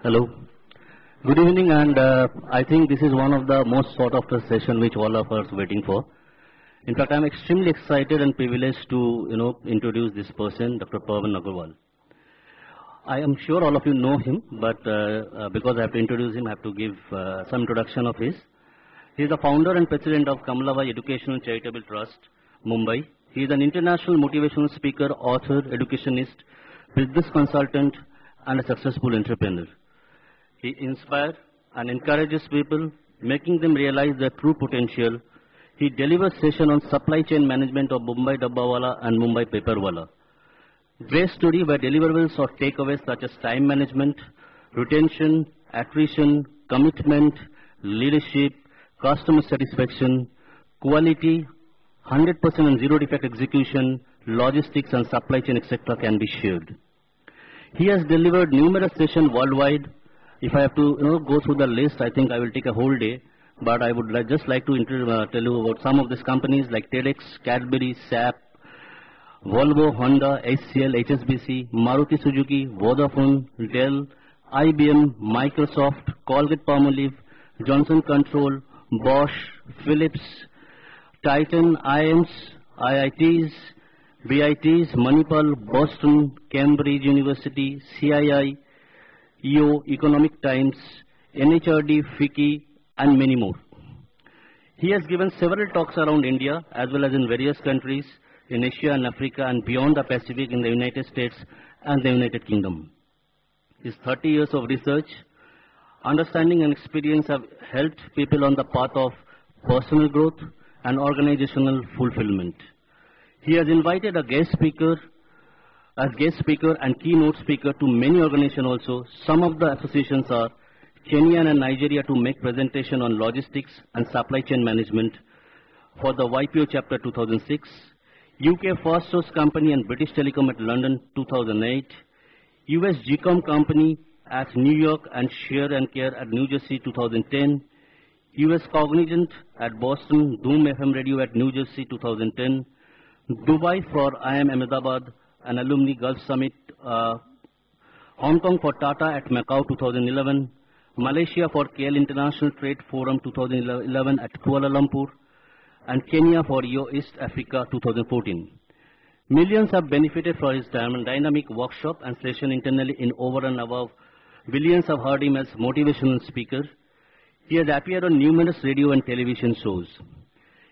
Hello. Good evening, and I think this is one of the most sought after session which all of us are waiting for. In fact, I'm extremely excited and privileged to, introduce this person, Dr. Pawan Agarwal. I am sure all of you know him, but because I have to introduce him, I have to give some introduction of his. He is the founder and president of Kamalabai Educational Charitable Trust, Mumbai. He is an international motivational speaker, author, educationist, business consultant, and a successful entrepreneur. He inspires and encourages people, making them realize their true potential. He delivers sessions on supply chain management of Mumbai Dabbawala and Mumbai Paperwala. Great story where deliverables or takeaways such as time management, retention, attrition, commitment, leadership, customer satisfaction, quality, 100% and zero defect execution, logistics and supply chain, etc. can be shared. He has delivered numerous sessions worldwide. If I have to go through the list, I think I will take a whole day. But I would just like to tell you about some of these companies like TEDx, Cadbury, SAP, Volvo, Honda, HCL, HSBC, Maruti Suzuki, Vodafone, Dell, IBM, Microsoft, Colgate-Palmolive, Johnson Control, Bosch, Philips, Titan, IIMs, IITs, BITs, Manipal, Boston, Cambridge University, CII, EO, Economic Times, NHRD, FICCI, and many more. He has given several talks around India as well as in various countries in Asia and Africa and beyond the Pacific in the United States and the United Kingdom. His 30 years of research, understanding and experience have helped people on the path of personal growth and organizational fulfillment. He has invited as guest speaker and keynote speaker to many organizations also. Some of the associations are Kenya and Nigeria to make presentation on logistics and supply chain management for the YPO chapter 2006, UK First Source Company and British Telecom at London 2008, US GCOM Company at New York and Share and Care at New Jersey 2010, US Cognizant at Boston, Doom FM Radio at New Jersey 2010, Dubai for IIM Ahmedabad and Alumni Gulf Summit, Hong Kong for Tata at Macau 2011, Malaysia for KL International Trade Forum 2011 at Kuala Lumpur, and Kenya for East Africa 2014. Millions have benefited from his dynamic workshop and session internally in over and above. Billions have heard him as motivational speaker. He has appeared on numerous radio and television shows.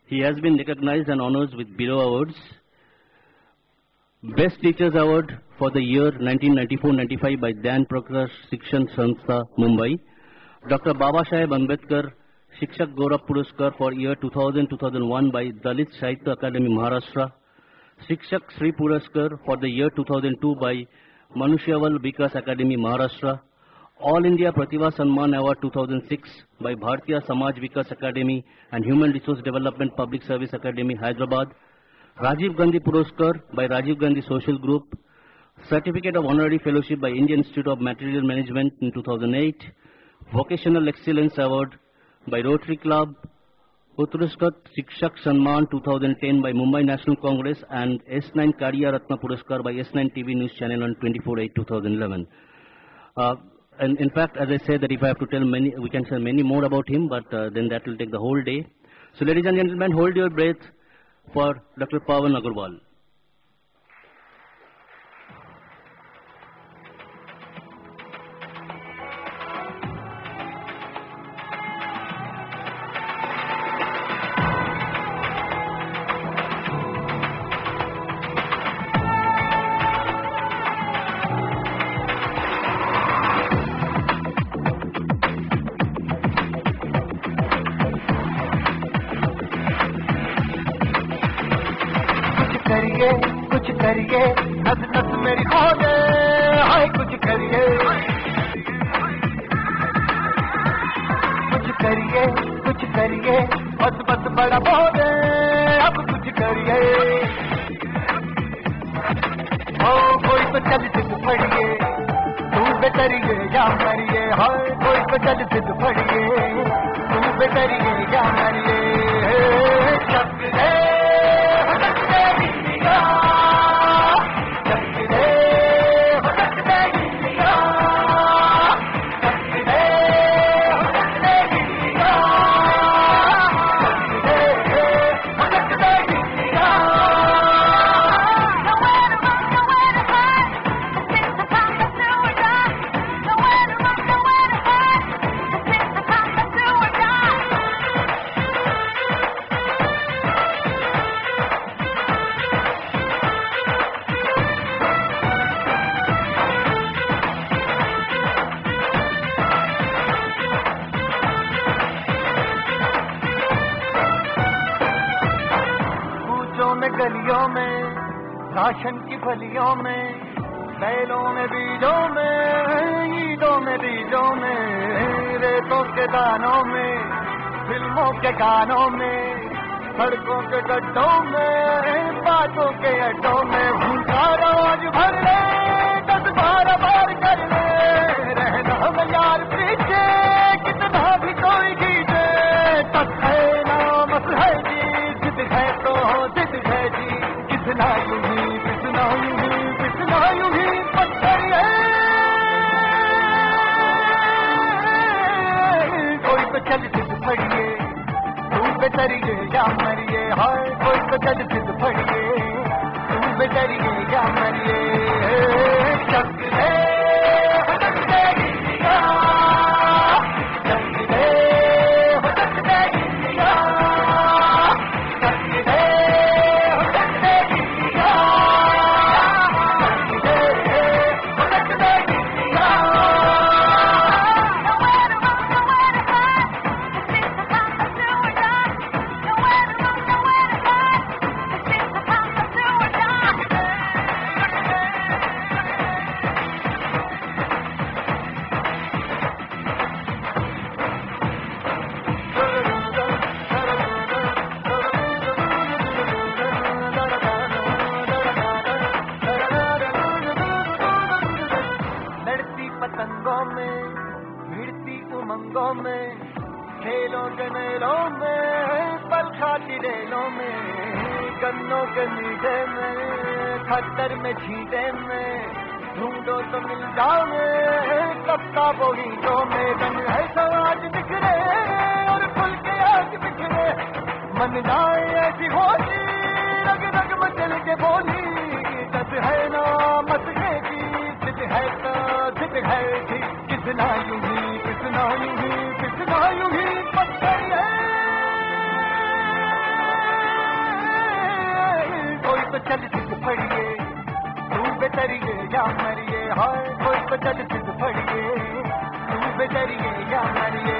He has been recognized and honored with below awards. Best Teachers Award for the year 1994-95 by Dan Prakash Shikshan Sanstha, Mumbai. Dr. Baba Saheb Ambedkar Shikshak Gaurav Puraskar for year 2000-2001 by Dalit Sahitya Academy, Maharashtra. Shikshak Sri Puraskar for the year 2002 by Manushyabal Vikas Academy, Maharashtra. All India Pratibha Sanman Award 2006 by Bharatiya Samaj Vikas Academy and Human Resource Development Public Service Academy, Hyderabad. Rajiv Gandhi Puraskar by Rajiv Gandhi Social Group. Certificate of Honorary Fellowship by Indian Institute of Material Management in 2008. Vocational Excellence Award by Rotary Club. Utkarsh Shikshak Sanman 2010 by Mumbai National Congress and S9 Kariya Ratna Puraskar by S9 TV News Channel on 24/8/2011. And in fact, as I said, that if I have to tell many, we can say many more about him, but then that will take the whole day. So ladies and gentlemen, hold your breath for Dr. Pawan Agarwal. कुछ करिए नस नस मेरी खोले हाय कुछ करिए बस बस बड़ा बोले अब कुछ करिए ओ कोई तो चल जिद फड़िए तू बेटरिए या मरिए हाय कोई तो चल जिद फड़िए तू बेटरिए या मरिए चक्रे राशन की फलियों में, बैलों में बीजों में, ईदों में बीजों में, रेतों के दानों में, फिल्मों के गानों में, सड़कों के गड्ढों में, बातों के अड्डों में, भूखा रोज भर ले 10-12 बार कर ले, रहना हम यार पीछे कितना भी कोई खींचे, तक है नामस है जी, जिद है तो जिद है जी, कितना यूं ही कितना यूं ही कितना यूं ही पत्थर है, कोई तो चल जिद फड़िए, तू बेतरिए या मरिए, हाय कोई तो चल जिद फड़िए, तू बेतरिए या मरिए, चक दे चक दे गिरिया, चक दे चक दे गिरिया, चक दे चक दे गिरिया, चक दे चक दे गिरिया. लड़ती पतंगों में, भिड़ती उमंगों में, खेलों के मेलों में, पल खाती रेलों में, गन्नों के मीठे में, खट्टर में छींटे में, ढूंढो तो मिल जाओगे, कप्ता बोगीटों में, रंग है समाज बिखरे और खुल के आज बिखरे, मन जाए ऐसी होली, रग रग मचल के बोली, दस है ना मत है जी, जिद है तो जिद है जी, कितना यूं ही कितना यूं ही कितना यूं ही पत्थर है, कोई तो चल जिद फड़िए, तू बेतरिए या मरिए, हाय कोई तो चल जिद फड़िए, तू बेतरिए या मरिए,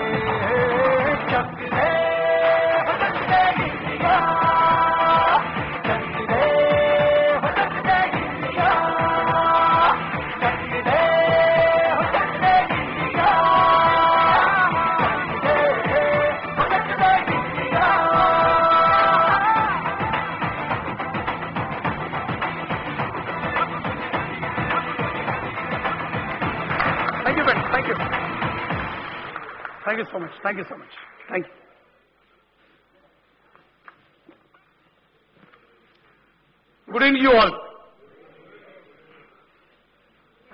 चक दे चक दे गिरिया, चक दे चक दे गिरिया, चक दे चक दे गिरिया, चक दे चक दे गिरिया. Thank you, friends. Thank you. Thank you so much. Thank you so much. Thank you. Good evening, you all.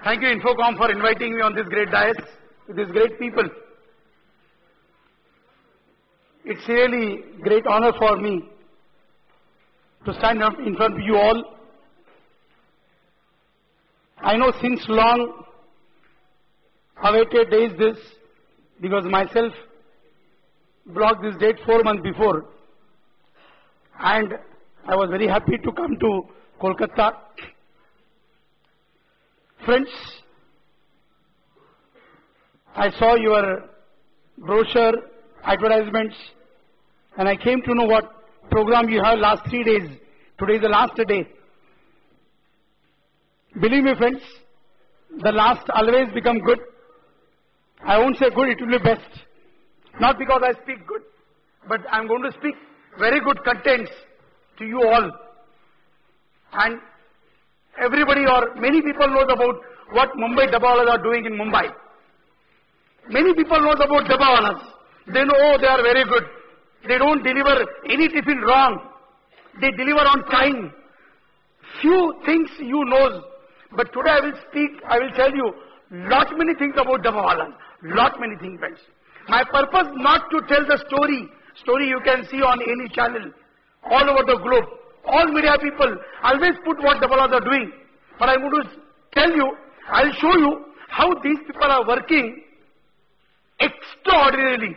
Thank you, Infocom, for inviting me on this great dais with these great people. It's really great honor for me to stand up in front of you all. I know since long awaited day is this, because myself blocked this date 4 months before, and I was very happy to come to Kolkata. Friends, I saw your brochure, advertisements, and I came to know what program you have last 3 days. Today is the last day. Believe me, friends, the last always become good. I won't say good, it will be best. Not because I speak good, but I'm going to speak very good contents to you all. And everybody or many people knows about what Mumbai Dabbawalas are doing in Mumbai. Many people knows about Dabbawalas. They know, oh, they are very good. They don't deliver any tiffin wrong. They deliver on time. Few things you knows. But today I will tell you lot many things about Dabbawalas. Lot many things, friends. My purpose not to tell the story you can see on any channel all over the globe. All media people always put what Dabbawalas are doing. But I'm going to tell you, I'll show you how these people are working extraordinarily,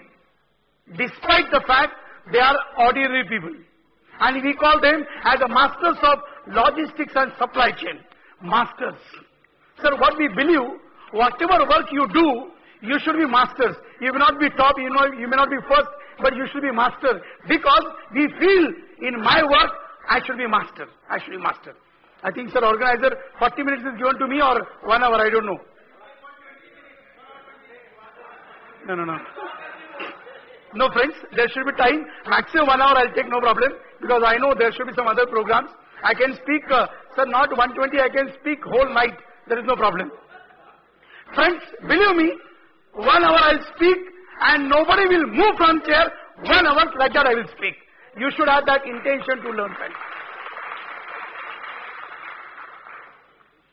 despite the fact they are ordinary people. And we call them as the masters of logistics and supply chain. Masters. Sir, what we believe, whatever work you do, you should be masters. You may not be top, you may not be first, but you should be master. Because we feel in my work, I should be master. I should be master. I think, sir, organizer, 40 minutes is given to me or 1 hour, I don't know. No. No, friends, there should be time. Maximum 1 hour I'll take, no problem. Because I know there should be some other programs. I can speak, sir, not 120, I can speak whole night. There is no problem. Friends, believe me, 1 hour I'll speak and nobody will move from chair. 1 hour like that I will speak. You should have that intention to learn, friends.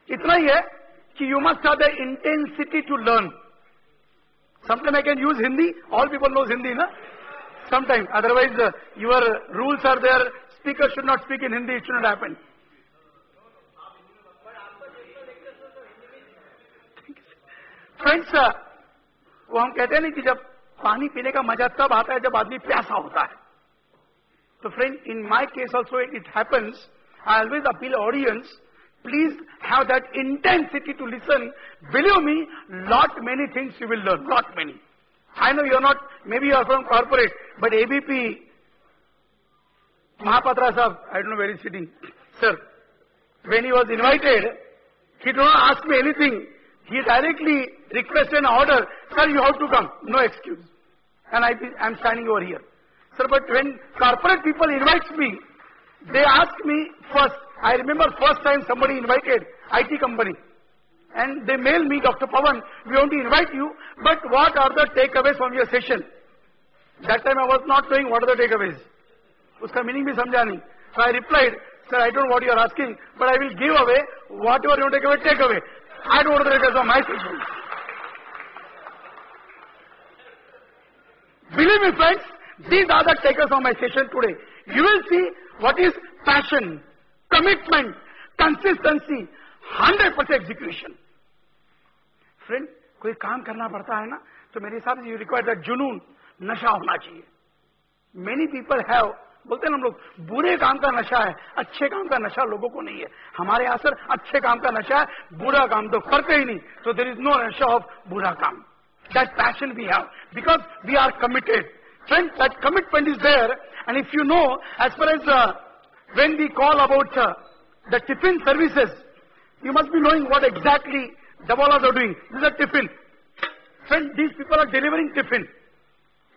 इतना ही है कि you must have the intensity to learn. Sometimes I can use Hindi. All people knows Hindi, na? Sometimes. Otherwise, your rules are there. Speaker should not speak in Hindi. It should not happen. Friends, वो हम कहते हैं ना कि जब पानी पीने का मजा तब आता है जब आदमी प्यासा होता है. So friend, in my case also it happens. I always appeal audience. Please have that intensity to listen. Believe me, lot many things you will learn. Lot many. I know you are not, maybe you are from corporate, but ABP, Mahapatra Sahab, I don't know where he is sitting. Sir, when he was invited, he did not ask me anything. He directly requested an order. Sir, you have to come. No excuse. And I am standing over here. Sir, but when corporate people invites me, they ask me first. I remember first time somebody invited IT company. And they mail me, Dr. Pawan, we want to invite you, but what are the takeaways from your session? That time I was not knowing what are the takeaways. Uska meaning bhi samjha nahi. So I replied, sir, I don't know what you are asking, but I will give away whatever you want to take away. I don't want to take away from my session. Believe me, friends, these are the takers of my session today. You will see what is passion, commitment, consistency, 100% execution. Friend, कोई काम करना पड़ता है ना, तो मेरे हिसाब से you require that जुनून, नशा होना चाहिए. Many people have, बोलते हैं हम लोग, बुरे काम का नशा है, अच्छे काम का नशा लोगों को नहीं है. हमारे यहाँ सर अच्छे काम का नशा है, बुरा काम तो करते ही नहीं. So there is no nasha of बुरा काम. That passion we have, because we are committed. Friends, that commitment is there, and if you know, as far as when we call about the tiffin services, you must be knowing what exactly Dabbawalas are doing. This is a tiffin. Friends, these people are delivering tiffin.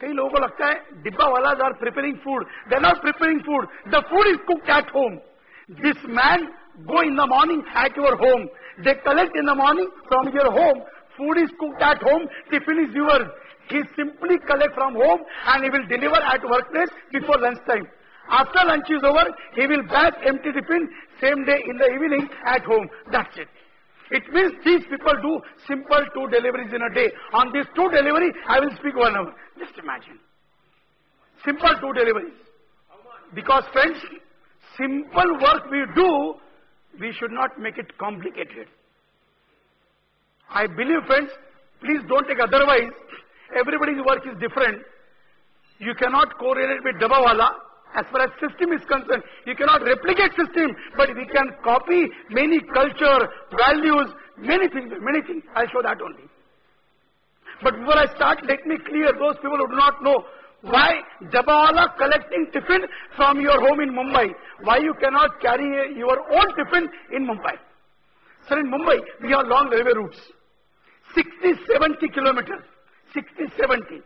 कई लोगों को लगता है Dabbawalas are preparing food. They are not preparing food. The food is cooked at home. This man go in the morning at your home. They collect in the morning from your home. Food is cooked at home. Tiffin is yours. He simply collect from home and he will deliver at workplace before lunchtime. After lunch is over, he will back empty tiffin same day in the evening at home. That's it. It means these people do simple 2 deliveries in a day. On these 2 deliveries, I will speak 1 hour. Just imagine. Simple 2 deliveries. Because friends, simple work we do, we should not make it complicated. I believe, friends, please don't take otherwise. Everybody's work is different. You cannot correlate with Dabbawala. As far as system is concerned, you cannot replicate system, but we can copy many culture, values, many things. I'll show that only. But before I start, let me clear those people who do not know why Dabbawala collecting tiffin from your home in Mumbai. Why you cannot carry your own tiffin in Mumbai? Sir, in Mumbai, we have long railway routes. 60-70 kilometers. 60-70.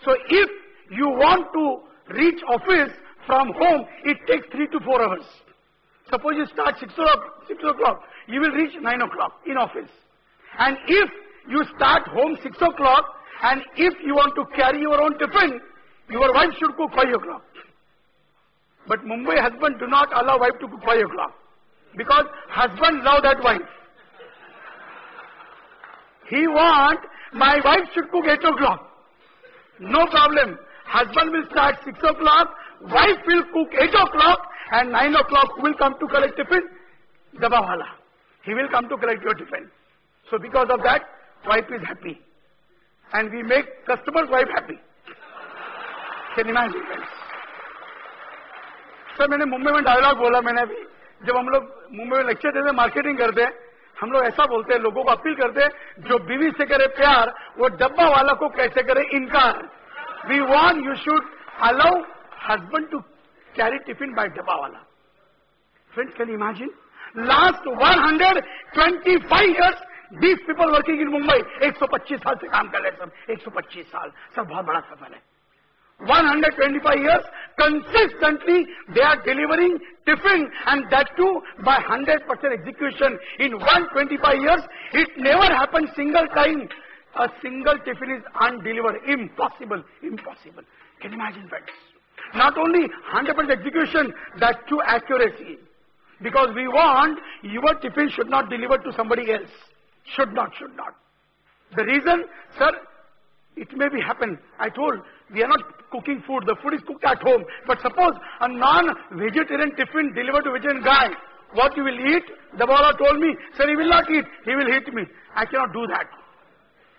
So if you want to reach office from home, it takes 3 to 4 hours. Suppose you start 6 o'clock, you will reach 9 o'clock in office. And if you start home 6 o'clock, and if you want to carry your own tiffin, your wife should cook 5 o'clock. But Mumbai husband do not allow wife to cook 5 o'clock. Because husband love that wife. He want, my wife should cook 8 o'clock. No problem. Husband will start 6 o'clock, wife will cook 8 o'clock, and 9 o'clock who will come to collect tiffin? Dabbawala. He will come to collect your tiffin. So because of that, wife is happy. And we make customers' wife happy. Can you imagine, friends? Sir मैंने मुंबई में dialogue बोला मैंने अभी जब हम लोग मुंबई में lecture देते मार्केटिंग करते हैं हम लोग ऐसा बोलते हैं लोगों को अपील करते हैं जो बीवी से करे प्यार वो डब्बा वाला को कैसे करे इनकार we want you should allow husband to carry tiffin by Dabbawala. Friends, can you imagine? Last 125 years, these people working in Mumbai, 125 साल से काम कर रहे हैं सब, 125 साल, सब बहुत बड़ा सफर है. 125 years, consistently they are delivering tiffin, and that too by 100% execution. In 125 years, it never happened single time. A single tiffin is undelivered. Impossible. Impossible. Can you imagine that? Not only 100% execution, that too accuracy. Because we want your tiffin should not deliver to somebody else. Should not. The reason, sir, it may be happen. I told, we are not cooking food. The food is cooked at home. But suppose a non-vegetarian tiffin delivered to a vegetarian guy, what you will eat? The Dabawala told me, sir, he will not eat. He will hit me. I cannot do that.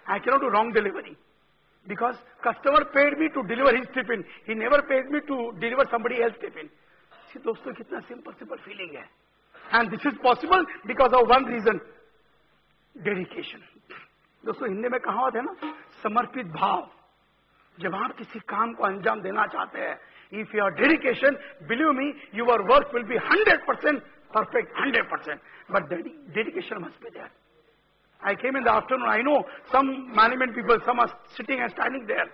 I cannot do wrong delivery. Because customer paid me to deliver his tiffin. He never paid me to deliver somebody else's tiffin. See, दोस्तों कितना simple feeling है. And this is possible because of one reason. Dedication. दोस्तों हिंदी में कहावत है ना, समर्पित भाव. जब आप किसी काम को अंजाम देना चाहते हैं, if your dedication, believe me, your work will be 100% perfect, 100%. But dedication must be there. I came in the afternoon. I know some management people, some are sitting and standing there.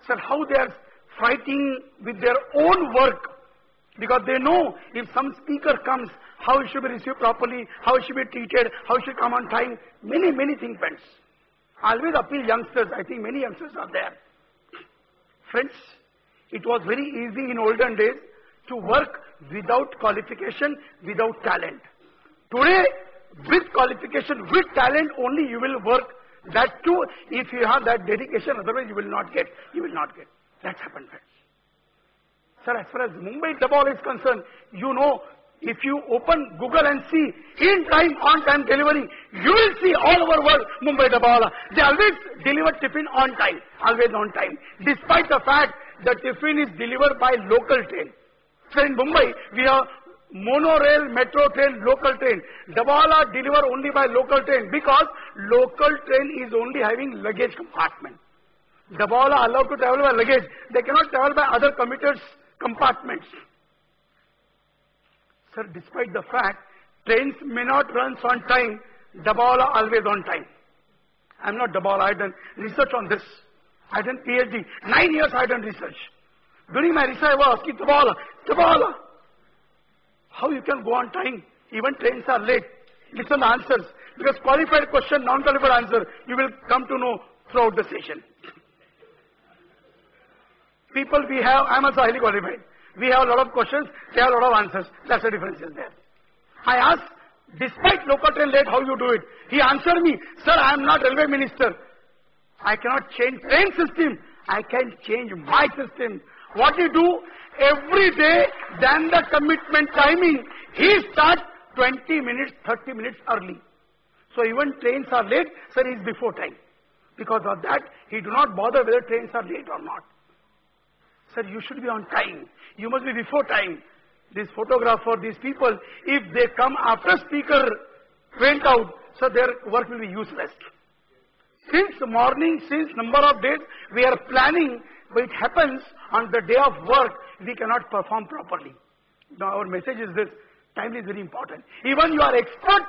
Sir, how they are fighting with their own work, because they know if some speaker comes, how it should be received properly, how it should be treated, how it should come on time. Many things, friends. I always appeal youngsters. I think many youngsters are there. Friends, it was very easy in olden days to work without qualification, without talent. Today, with qualification, with talent only you will work. That too, if you have that dedication, otherwise you will not get. That's happened, friends. Sir, as far as Mumbai Dabawala is concerned, you know, if you open Google and see in time, on time delivery, you will see all over world Mumbai Dabawala. They always deliver tiffin on time, always on time. Despite the fact the tiffin is delivered by local train. So in Mumbai, we have monorail, metro train, local train. Dabawala deliver only by local train because local train is only having luggage compartment. Dabawala allowed to travel by luggage. They cannot travel by other commuters' compartments. Sir, despite the fact trains may not run on time, Dabawala always on time. I am not Dabawala. I have done research on this. I have done PhD. 9 years I have done research. During my research I was asking Dabawala, how you can go on time? Even trains are late. Listen the answers. Because qualified question, non-qualified answer, you will come to know throughout the session. People we have, I am also highly qualified. We have a lot of questions, they have a lot of answers. That's the difference is there. I asked, despite local train late, how you do it? He answered me, sir, I am not railway minister. I cannot change train system. I can change my system. What he do? Every day, than the commitment timing, he starts 20 minutes, 30 minutes early. So even trains are late, sir, he is before time. Because of that, he do not bother whether trains are late or not. Sir, you should be on time. You must be before time. This photographer, these people, if they come after speaker went out, so their work will be useless. Since morning, since number of days, we are planning, but it happens on the day of work, we cannot perform properly. Now our message is this, time is very important. Even you are expert,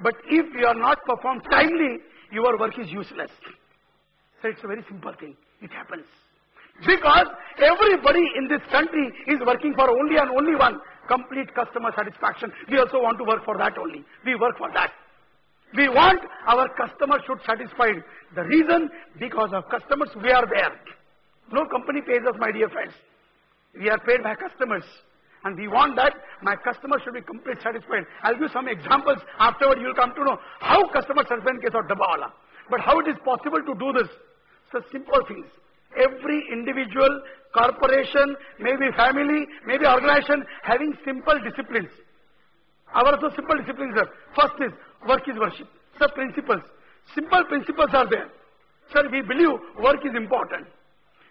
but if you are not performed timely, your work is useless. So it's a very simple thing. It happens. Because everybody in this country is working for only and only one, complete customer satisfaction. We also want to work for that only. We work for that. We want our customers should satisfied. The reason, because of customers, we are there. No company pays us, my dear friends. We are paid by customers. And we want that my customer should be completely satisfied. I'll give some examples. Afterward, you will come to know how customer satisfied in case of Dabawala. But how it is possible to do this? So simple things. Every individual, corporation, maybe family, maybe organization having simple disciplines. Our also simple disciplines are. First is work is worship. Sir, principles. Simple principles are there. Sir, we believe work is important.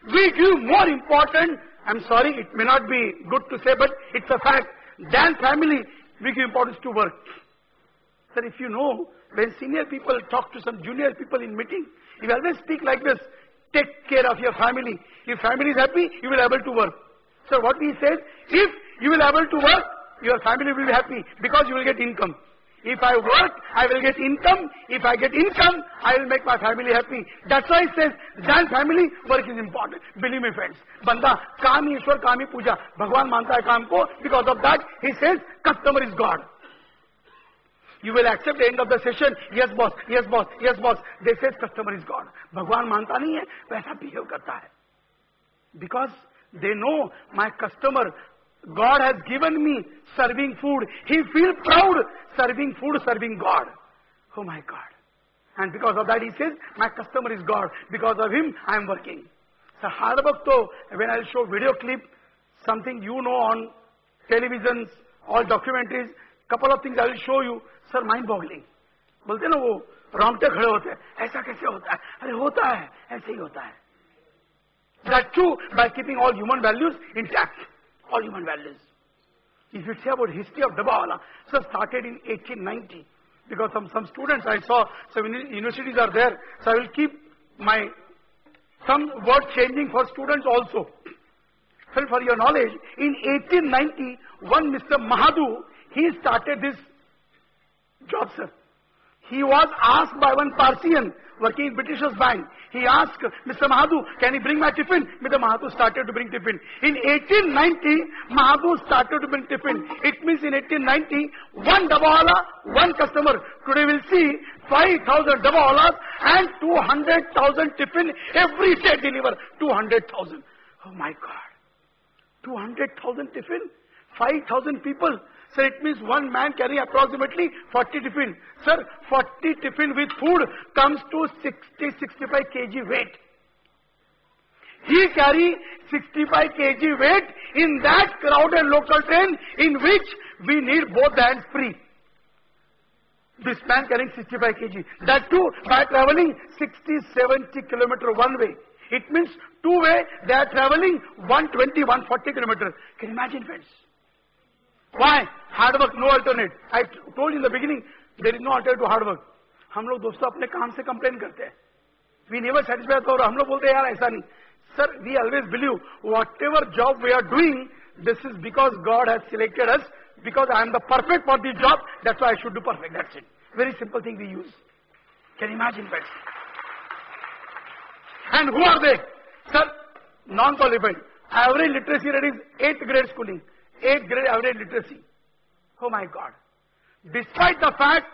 We give more important, I'm sorry, it may not be good to say, but it's a fact, than family, we give importance to work. Sir, if you know, when senior people talk to some junior people in meeting, you always speak like this, take care of your family. If family is happy, you will be able to work. So what he says, if you will be able to work, your family will be happy because you will get income. If I work, I will get income. If I get income, I will make my family happy. That's why it says, joint family, work is important. Believe me friends. Banda, काम ही ईश्वर, काम ही पूजा. भगवान मानता है काम को. Because of that, he says, customer is God. You will accept the end of the session. Yes boss, yes boss, yes boss. They says customer is God. भगवान मानता नहीं है, वैसा behave करता है. Because they know my customer, God has given me serving food. He feels proud serving food, serving God. Oh my God. And because of that he says, my customer is God. Because of him, I am working. So hard work though, when I will show video clip, something you know on televisions, all documentaries, couple of things I will show you. Sir, mind boggling. बोलते ना वो रोंगटे खड़े होते हैं, ऐसा कैसे होता है? अरे होता है, ऐसे ही होता है. That too by keeping all human values intact. All human values. If you say about history of Dabawala, so started in 1890. Because some students I saw, some universities are there, so I will keep some word changing for students also. Well, for your knowledge, in 1890, one Mr. Mahadu, he started this job, sir. He was asked by one Parsian working in Britishers Bank. He asked Mr. Mahadu, can he bring my tiffin? Mr. Mahadu started to bring tiffin. In 1890, Mahadu started to bring tiffin. It means in 1890, one Dabawala, one customer. Today we'll see 5,000 Dabawalas and 200,000 tiffin every day deliver. 200,000. Oh my God. 200,000 tiffin? 5,000 people. So it means one man carry approximately 40 tiffin. Sir, 40 tiffin with food comes to 60-65 kg weight. He carry 65 kg weight in that crowded local train in which we need both hands free. This man carrying 65 kg. That too by traveling 60-70 kilometer one way. It means two way they are traveling 120-140 kilometers. Can you imagine friends? Why? Hard work, no alternate. I told you in the beginning, there is no alternative to hard work. हम लोग दोस्तों अपने काम से complain करते हैं. We never satisfied और हम लोग बोलते हैं यार ऐसा नहीं. Sir, we always believe whatever job we are doing, this is because God has selected us, because I am the perfect for this job, that's why I should do perfect. That's it. Very simple thing we use. Can you imagine that? And who are they? Sir, non-qualified. Average literacy rate is 8th grade schooling. 8th grade average literacy. Oh my God. Despite the fact,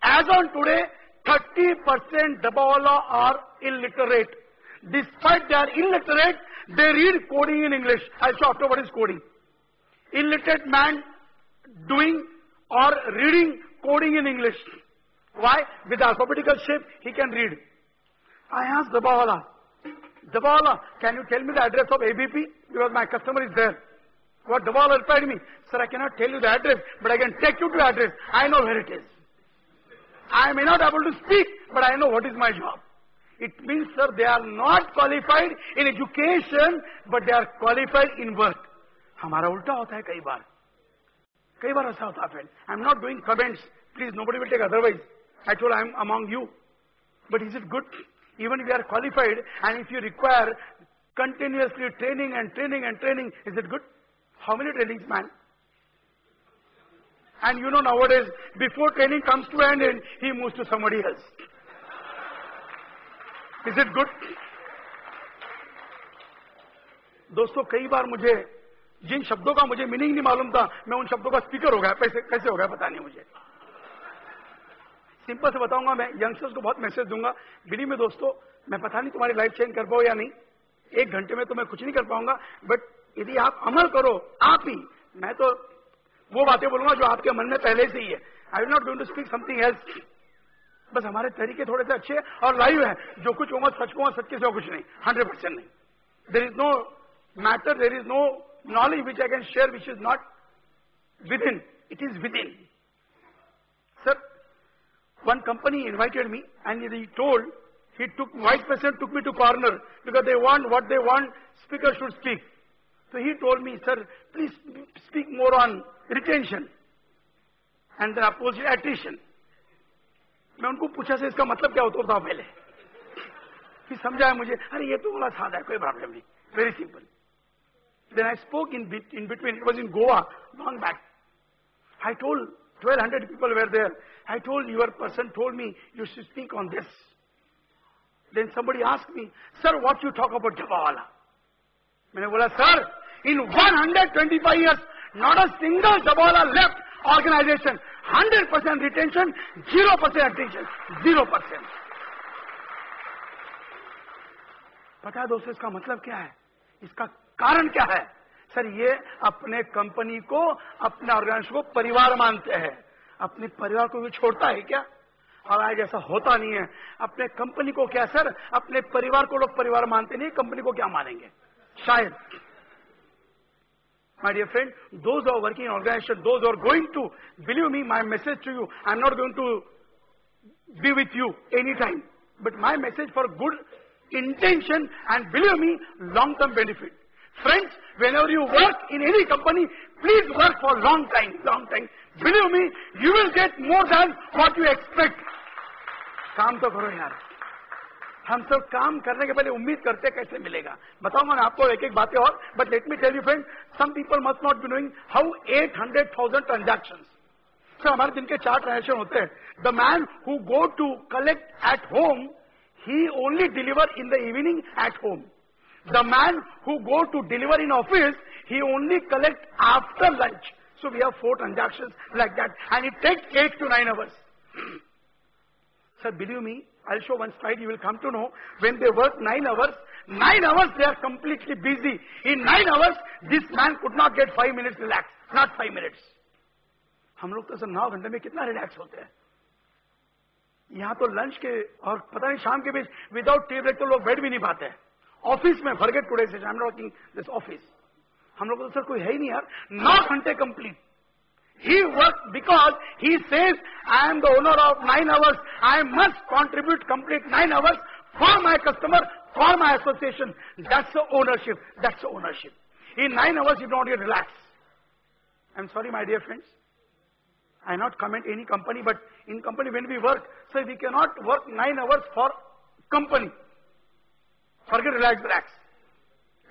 as on today, 30% Dabawala are illiterate. Despite they are illiterate, they read coding in English. I'll show after what is coding. Illiterate man doing or reading coding in English. Why? With the alphabetical shape, he can read. I asked Dabawala, can you tell me the address of ABP? Because my customer is there. What Dabawala replied me, sir, I cannot tell you the address, but I can take you to the address. I know where it is. I may not be able to speak, but I know what is my job. It means, sir, they are not qualified in education, but they are qualified in work. हमारा उल्टा होता है कई बार ऐसा होता है friend. I'm not doing comments. Please, nobody will take otherwise. I told I'm among you. But is it good? Even if you are qualified and if you require continuously training, is it good? How many trainings, man? And you know nowadays, before training comes to an end, he moves to somebody else. Is it good? दोस्तों कई बार मुझे जिन शब्दों का मुझे meaning नहीं मालूम था, मैं उन शब्दों का स्पीकर हो गया. कैसे हो गया पता नहीं मुझे. सिंपल से बताऊंगा, मैं यंगस्टर्स को बहुत मैसेज दूंगा. बिलीव में दोस्तों, मैं पता नहीं तुम्हारी लाइफ चेंज कर पाऊं या नहीं. 1 घंटे में तो मैं कुछ नहीं कर पाऊंगा, बट यदि आप अमल करो, आप ही, मैं तो वो बातें बोलूंगा जो आपके मन में पहले से ही है. I will not going to speak something else. बस हमारे तरीके थोड़े से अच्छे और लाइव है. जो कुछ होगा सच को सच के सिवा कुछ नहीं, 100% नहीं. There is no matter, there is no knowledge which I can share which is not within. It is within. Sir, one company invited me and he told, vice president took me to corner because they want what they want, speaker should speak. So he told me, sir, please speak more on retention and the opposite attrition. मैं उनको पूछा से इसका मतलब क्या होता था पहले. फिर समझाया मुझे, अरे ये तो बड़ा सादा है, कोई प्रॉब्लम नहीं, very simple. Then I spoke in between. It was in Goa, long back. I told 1200 people were there. I told your person told me you should speak on this. Then somebody asked me, sir, what you talk about Dabawala? मैंने बोला, sir, in 125 years, not a single Dabawala left organization. 100% retention, 0% attention, 0%. पता है दोस्तों इसका मतलब क्या है? इसका कारण क्या है? सर ये अपने कंपनी को, अपने ऑर्गेनाइजेशन को परिवार मानते हैं. अपने परिवार को भी छोड़ता है क्या? और आज ऐसा होता नहीं है. अपने कंपनी को क्या सर, अपने परिवार को लोग परिवार मानते नहीं, कंपनी को क्या मानेंगे? शायद. My dear friend, those who are working in organization, those who are going to, believe me, my message to you, I'm not going to be with you anytime. But my message for good intention and believe me, long-term benefit. Friends, whenever you work in any company, please work for long time, long time. Believe me, you will get more than what you expect. काम तो करो यार. हम सब काम करने के पहले उम्मीद करते कैसे मिलेगा. बताऊंगा मैं आपको एक एक बातें और. But let me tell you friend, some people must not be knowing how 800,000 transactions. So हमारे दिन के 4 ट्रांजेक्शन होते हैं. The man who go to collect at home, he only deliver in the evening at home. The man who go to deliver in office, he only collect after lunch. So we have 4 transactions like that, and it takes 8 to 9 hours. Sir, believe me, I'll show one slide, you will come to know, when they work 9 hours, 9 hours they are completely busy. In 9 hours, this man could not get 5 minutes relax, not 5 minutes. हम लोग तो sir 9 घंटे में कितना relax होते हैं. यहाँ तो लंच के और पता नहीं शाम के बीच विदाउट टी ब्रेक तो लोग बैठ भी नहीं पाते हैं. ऑफिस में फॉरगेट टुडे से, आई am not working this office. हम लोग तो सर कोई है ही नहीं यार. 9 घंटे complete. He works because he says, I am the owner of 9 hours. I must contribute complete 9 hours for my customer, for my association. That's the ownership. That's the ownership. In 9 hours, you don't get relaxed. I'm sorry, my dear friends. I not comment any company, but in company when we work, so we cannot work 9 hours for company. Forget relax.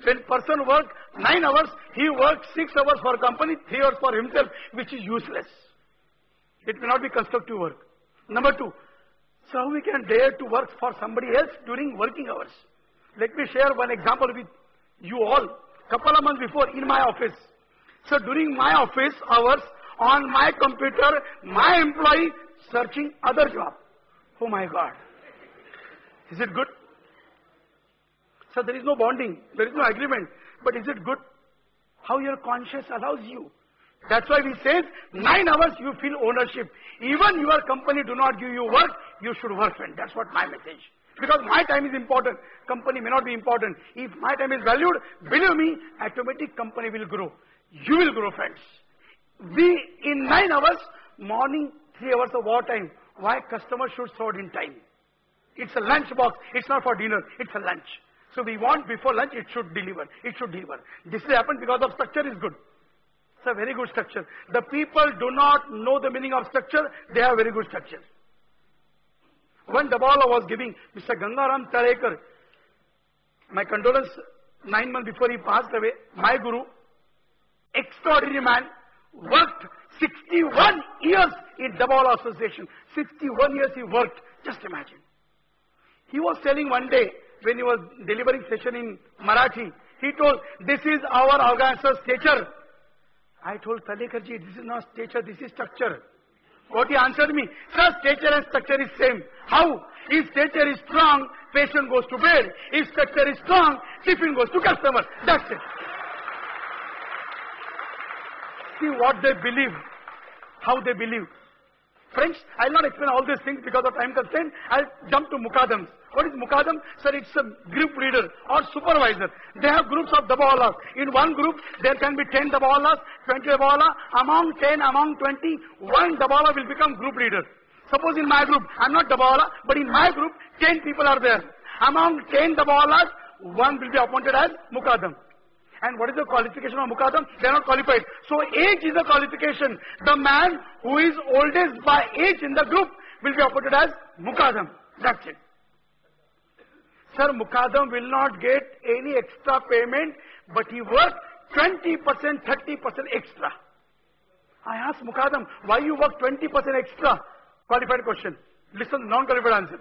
When person works 9 hours, he works 6 hours for company, 3 hours for himself, which is useless. It may not be constructive work. Number 2, so how we can dare to work for somebody else during working hours? Let me share one example with you all. Couple of months before in my office. So during my office hours, on my computer, my employee searching other job. Oh my God. Is it good? So there is no bonding, there is no agreement. But is it good? How your conscience allows you. That's why we say 9 hours you feel ownership. Even your company do not give you work, you should work, friend. That's what my message. Because my time is important. Company may not be important. If my time is valued, believe me, automatic company will grow. You will grow, friends. We in 9 hours, morning 3 hours of war time. Why customer should serve in time? It's a lunch box. It's not for dinner. It's a lunch. So we want before lunch, it should deliver. It should deliver. This will happen because of structure is good. It's a very good structure. The people do not know the meaning of structure. They have very good structure. When Dabawala was giving, Mr. Gangaram Tarekar, my condolence, 9 months before he passed away, my guru, extraordinary man, worked 61 years in Dabawala Association. 61 years he worked. Just imagine. He was telling one day, when he was delivering session in Marathi, he told, this is our organization's stature. I told Talekarji, this is not stature, this is structure. What he answered me, sir, stature and structure is same. How? If stature is strong, patient goes to bed. If structure is strong, tiffin goes to customer. That's it. See what they believe, how they believe. Friends, I will not explain all these things because of time constraint. I'll jump to Mukadams. What is Mukadam? Sir, it's a group leader or supervisor. They have groups of Dabawalas. In one group, there can be 10 Dabawalas, 20 Dabawala. Among 10, among 20, one Dabawala will become group leader. Suppose in my group, I'm not Dabawala, but in my group, 10 people are there. Among 10 Dabawalas, one will be appointed as Mukadam. And what is the qualification of Mukadam? They are not qualified. So age is a qualification. The man who is oldest by age in the group will be appointed as Mukadam. That's it. Sir, Mukadam will not get any extra payment, but he works 20%, 30% extra. I asked Mukadam, why you work 20% extra? Qualified question. Listen, non-qualified answer.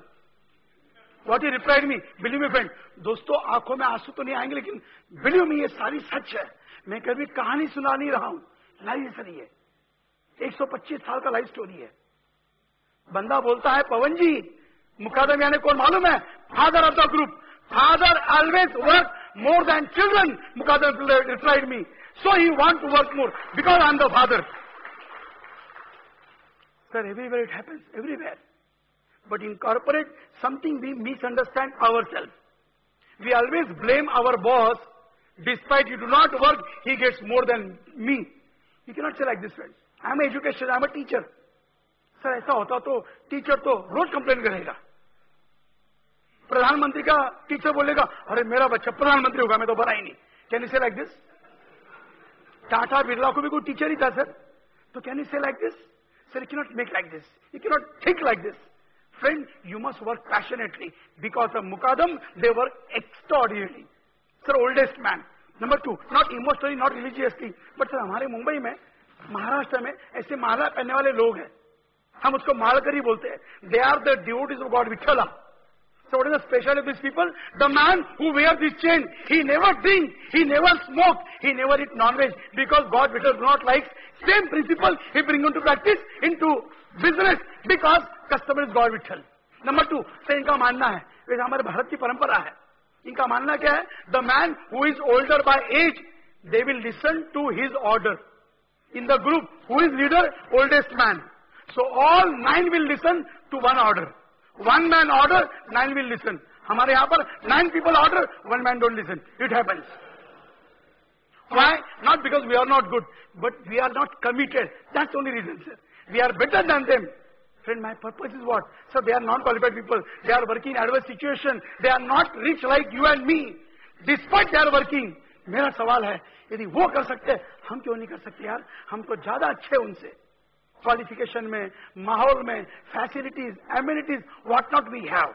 What he replied me, believe me friend, दोस्तों आंखों में आंसू तो नहीं आएंगे लेकिन believe me ये सारी सच है. मैं कभी कहानी सुना नहीं रहा हूं. लाइव सही है. 125 साल का लाइफ स्टोरी है. बंदा बोलता है पवन जी, मुकादम यानी कौन मालूम है? Father of the group. Father always work more than children. Mukadam replied me. So he want to work more because I am the father. Sir, everywhere it happens, everywhere. But in corporate, something we misunderstand ourselves. We always blame our boss. Despite you do not work, he gets more than me. You cannot say like this, friends. I am an education, I am a teacher. Sir, ऐसा होता तो teacher तो रोज complain करेगा. प्रधानमंत्री का teacher बोलेगा, अरे मेरा बच्चा प्रधानमंत्री होगा, मैं तो बना ही नहीं. कैन यू से लाइक दिस? टाटा बिरला को भी कोई टीचर ही था सर. तो कैन यू से like this? Sir, you cannot make like this. You cannot think like this. Friend, you must work passionately. Because of Mukadam, they work extraordinarily. Sir, oldest man. Number two, not emotionally, not religiously. But sir, हमारे मुंबई में, महाराष्ट्र में ऐसे माला पहनने वाले लोग हैं. हम उसको मालकरी बोलते हैं. They are the devotees of God, Vithala. So what is the specialty of these people? The man who wears this chain, he never drink, he never smoke, he never eat non-veg. Because God Vithala do not like. Same principle he bring into practice into business because customer is God Vithala. Number two, so इनका मानना है, वैसे हमारे भारत की परंपरा है. इनका मानना क्या है? The man who is older by age, they will listen to his order. In the group, who is leader? Oldest man. So all 9 will listen to one order. One man order, 9 will listen. हमारे यहाँ पर 9 people order, 1 man don't listen. It happens. Why? Not because we are not good, but we are not committed. That's the only reason, sir. We are better than them. Friend, my purpose is what? Sir, they are non-qualified people. They are working in adverse situation. They are not rich like you and me. Despite they are working. मेरा सवाल है, यदि वो कर सकते, हम क्यों नहीं कर सकते यार? हम तो ज्यादा अच्छे उनसे. Qualification में, माहौल में, facilities, amenities, what not we have.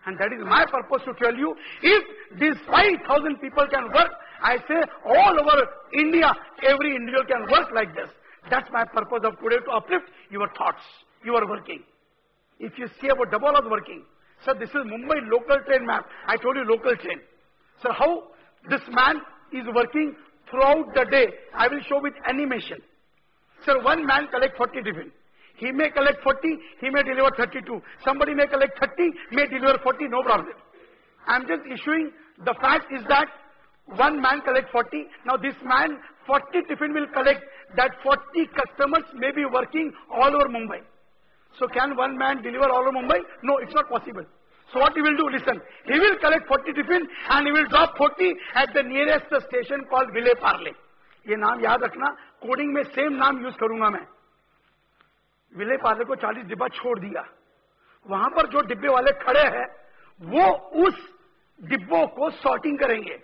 And that is my purpose to tell you, if these 5,000 people can work, I say all over India, every individual can work like this. That's my purpose of today, to uplift your thoughts. You are working. If you see about double of working, sir, this is Mumbai local train map. I told you local train. Sir, how this man is working throughout the day, I will show with animation. Sir, one man collect 40 tiffin. He may collect 40, he may deliver 32. Somebody may collect 30, may deliver 40, no problem. I am just issuing, the fact is that one man collect 40. Now this man, 40 tiffin will collect. That 40 customers may be working all over Mumbai. So can one man deliver all over Mumbai? No, it's not possible. So what he will do, listen, he will collect 40 tiffin and he will drop 40 at the nearest station called Ville Parle. ये नाम याद रखना, coding में same नाम use करूंगा मैं. विले पार्ले को 40 डिब्बा छोड़ दिया. वहां पर जो डिब्बे वाले खड़े हैं, वो उस डिब्बों को सॉर्टिंग करेंगे.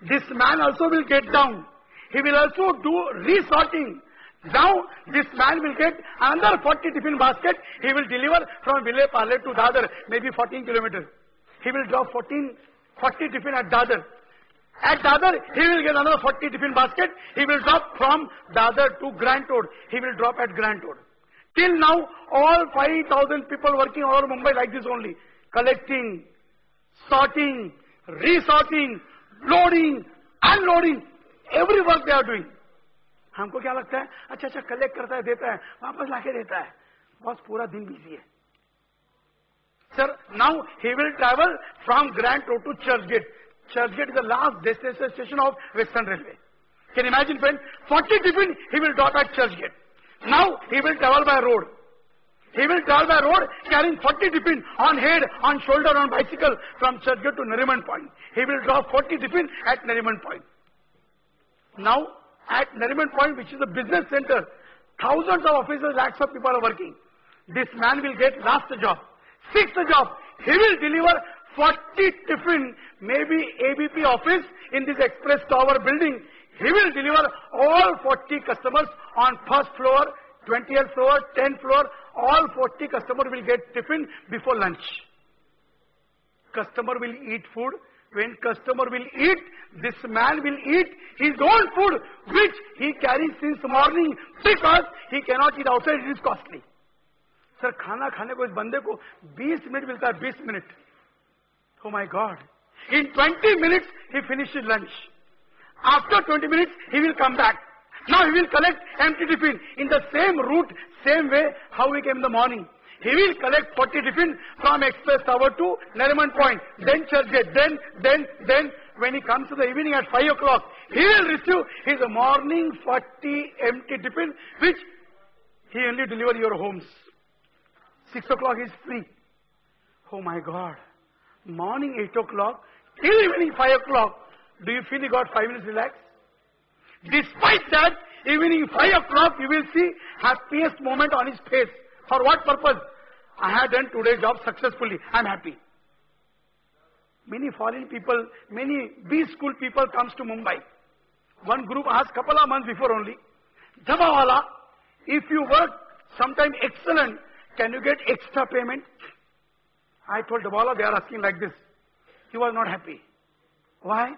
This man also will get down. He will also do resorting. Now, this man will get another 40 tiffin basket. He will deliver from Ville Parle to Dadar, maybe 14 kilometers. He will drop 40 tiffin at Dadar. At Dadar, he will get another 40 tiffin basket. He will drop from Dadar to Grand Road. He will drop at Grand Road. Till now, all 5,000 people working all over Mumbai like this only. Collecting, sorting, resorting, loading, unloading. Every work they are doing. हमको क्या लगता है? अच्छा अच्छा collect करता है, देता है, वापस लाके देता है. बस पूरा दिन बिजी है. Sir, now he will travel from Grand Road to Churchgate. Churchgate is the last destination station of Western Railway. Can you imagine, friend? 40 tiffin he will drop at Churchgate. Now he will travel by road. He will travel by road carrying 40 tiffin on head, on shoulder, on bicycle from Churchgate to Nariman Point. He will drop 40 tiffin at Nariman Point. Now at Nariman Point, which is a business center, thousands of officers, lakhs of people are working. This man will get last job, sixth job. He will deliver 40 tiffin, maybe ABP office in this express tower building. He will deliver all 40 customers on first floor, 20th floor, 10th floor. All 40 customers will get tiffin before lunch. Customer will eat food. When customer will eat, this man will eat his own food which he carries since morning because he cannot eat outside, it is costly. Sir, खाना खाने को इस बंदे को 20 minute मिलता है, 20 minute. Oh my God. In 20 minutes, he finishes lunch. After 20 minutes, he will come back. Now he will collect empty tiffin in the same route, same way how he came in the morning. He will collect 40 tiffin from Express Tower to Nariman Point, then Churchgate, then when he comes to the evening at 5 o'clock, he will receive his morning 40 empty tiffin, which he only deliver your homes. 6 o'clock is free. Oh my God. Morning 8 o'clock till evening 5 o'clock, do you feel he got 5 minutes relax? Despite that, evening 5 o'clock, you will see happiest moment on his face. For what purpose? I have done today's job successfully. I am happy. Many foreign people, many B school people comes to Mumbai. One group asked couple of months before only, Dabawala, if you work sometime excellent, can you get extra payment? I told Dabawala, they are asking like this. He was not happy. Why?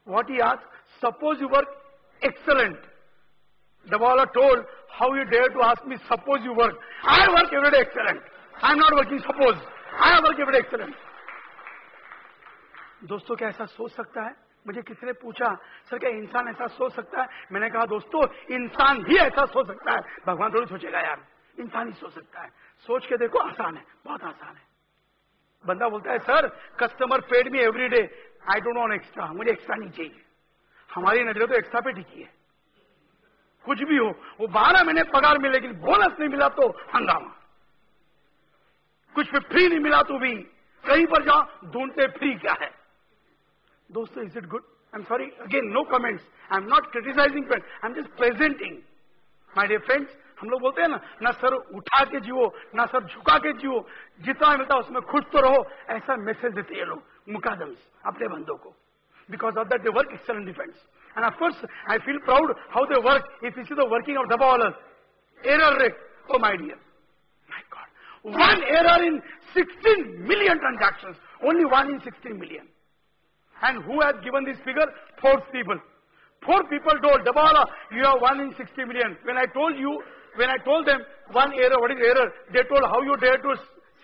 What he asked, suppose you work excellent. Dabawala told, how you dare to ask me, suppose you work. I work every day excellent. I am not working suppose. I work every day excellent. दोस्तों क्या ऐसा सोच सकता है? मुझे किसी ने पूछा, सर क्या इंसान ऐसा सोच सकता है? मैंने कहा दोस्तों, इंसान ही ऐसा सोच सकता है. भगवान थोड़ी सोचेगा यार. इंसान ही सोच सकता है. सोच के देखो, आसान है, बहुत आसान है. बंदा बोलता है, sir customer paid me every day, I don't want extra, मुझे एक्स्ट्रा नहीं चाहिए. हमारी नजर तो एक्स्ट्रा पे टिकी है. कुछ भी हो, वो 12 महीने पगार मिले, लेकिन बोनस नहीं मिला तो हंगामा. कुछ पे फ्री नहीं मिला तो भी कहीं पर जाओ ढूंढते फ्री क्या है. दोस्तों, is it good? I am sorry, again no comments. I am not criticising friend, I am just presenting. My dear friends, हम लोग बोलते हैं ना सर उठा के जियो, ना सर झुका के जियो, जितना मिलता है उसमें खुश तो रहो. ऐसा मैसेज देते हैं लोग मुकादम्स अपने बंदों को. Because of that, they work excellent defense. And of course, I feel proud how they work. If you see the working of Dabawalas, error rate, oh my dear, my God, one error in 16 million transactions, only one in 16 million. And who has given this figure? 4 people. 4 people told Dabawala, you have 1 in 60 million. When I told them one error, what is error? They told how you dare to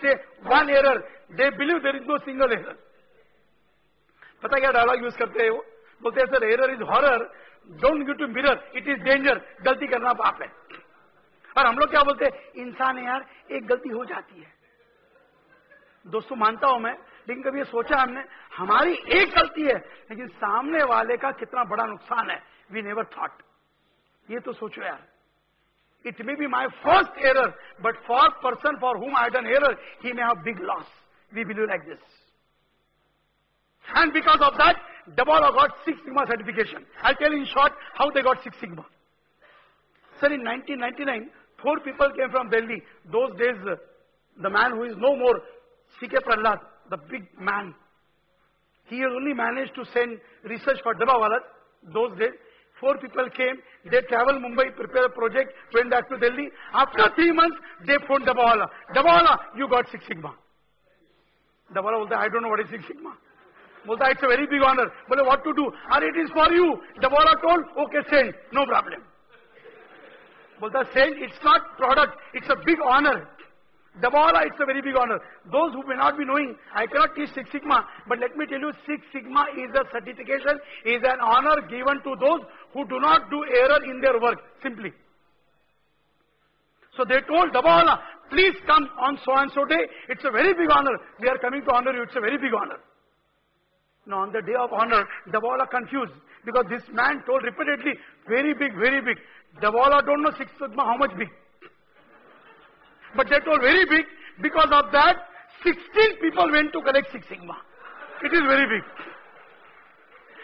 say one error. They believe there is no single error. पता क्या dialogue use करते हैं वो? बोलते हैं sir error is horror, don't give to mirror, it is danger. गलती करना पाप है. और हम लोग क्या बोलते हैं? इंसान है यार, एक गलती हो जाती है. दोस्तों मानता हूं मैं, लेकिन कभी ये सोचा हमने, हमारी एक गलती है लेकिन सामने वाले का कितना बड़ा नुकसान है. We never thought. ये तो सोचो यार. It may be my first error, but for person for whom I done error, he may have big loss. We believe like this. And because of that, Dabawala got 6 Sigma certification. I'll tell you in short how they got 6 Sigma. Sir, in 1999, 4 people came from Delhi. Those days, the man who is no more, C.K. Prahlad, the big man, he has only managed to send research for Dabawala. Those days, 4 people came, they traveled Mumbai, prepared a project, went back to Delhi. After 3 months, they phoned Dabawala. Dabawala, you got 6 Sigma. Dabawala बोलता, I don't know what is 6 Sigma. बोलता, it's a very big honor. बोले, what to do? अरे it is for you. Dabawala told, okay, send, no problem. बोलता, send, it's not product, it's a big honor. Dabawala, it's a very big honor. Those who may not be knowing, I cannot teach 6 Sigma, but let me tell you, 6 Sigma is a certification, is an honor given to those who do not do error in their work, simply. So they told Dabawala, please come on so and so day, it's a very big honor. We are coming to honor you, it's a very big honor. Now on the day of honor, Dabawala confused, because this man told repeatedly, very big, very big. Dabawala don't know 6 Sigma how much big. But they told very big, because of that, 16 people went to collect 6 Sigma. It is very big.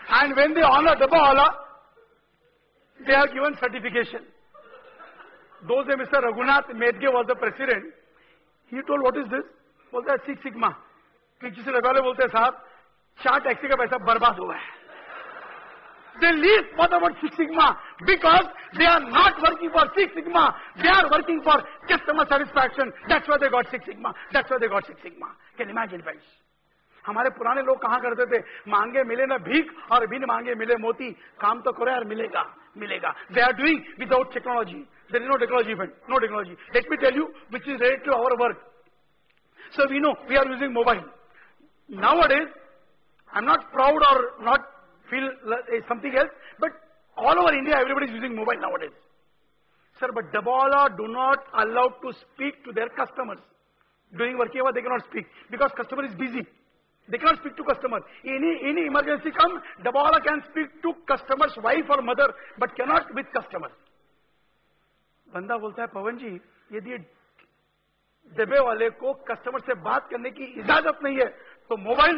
And when they honor Dabawala, they are given certification. Those days Mr. Raghunath Medge was the president. He told, what is this? बोलता है 6 Sigma. किसी से लगाले बोलते हैं साहब 4 taxi का पैसा बर्बाद हुआ है. They leave for about 6 Sigma because they are not working for 6 Sigma. They are working for customer satisfaction. That's why they got 6 Sigma. That's why they got 6 Sigma. Can you imagine, friends? हमारे पुराने लोग कहा करते थे, मांगे मिले ना भीख और बिन मांगे मिले मोती, काम तो करो यार मिलेगा मिलेगा. They are doing without technology. There is no technology, friend. No technology. Let me tell you which is related to our work. So we know we are using mobile. Nowadays, I'm not proud or not feel something else, but all over India everybody is using mobile nowadays. Sir, but Dabala do not allow to speak to their customers. During working hour they cannot speak because customer is busy. They cannot speak to customer. Any emergency come, Dabala can speak to customer's wife or mother, but cannot with customer. बंदा बोलता है पवन जी यदि डब्बे वाले को customer से बात करने की इजाजत नहीं है तो मोबाइल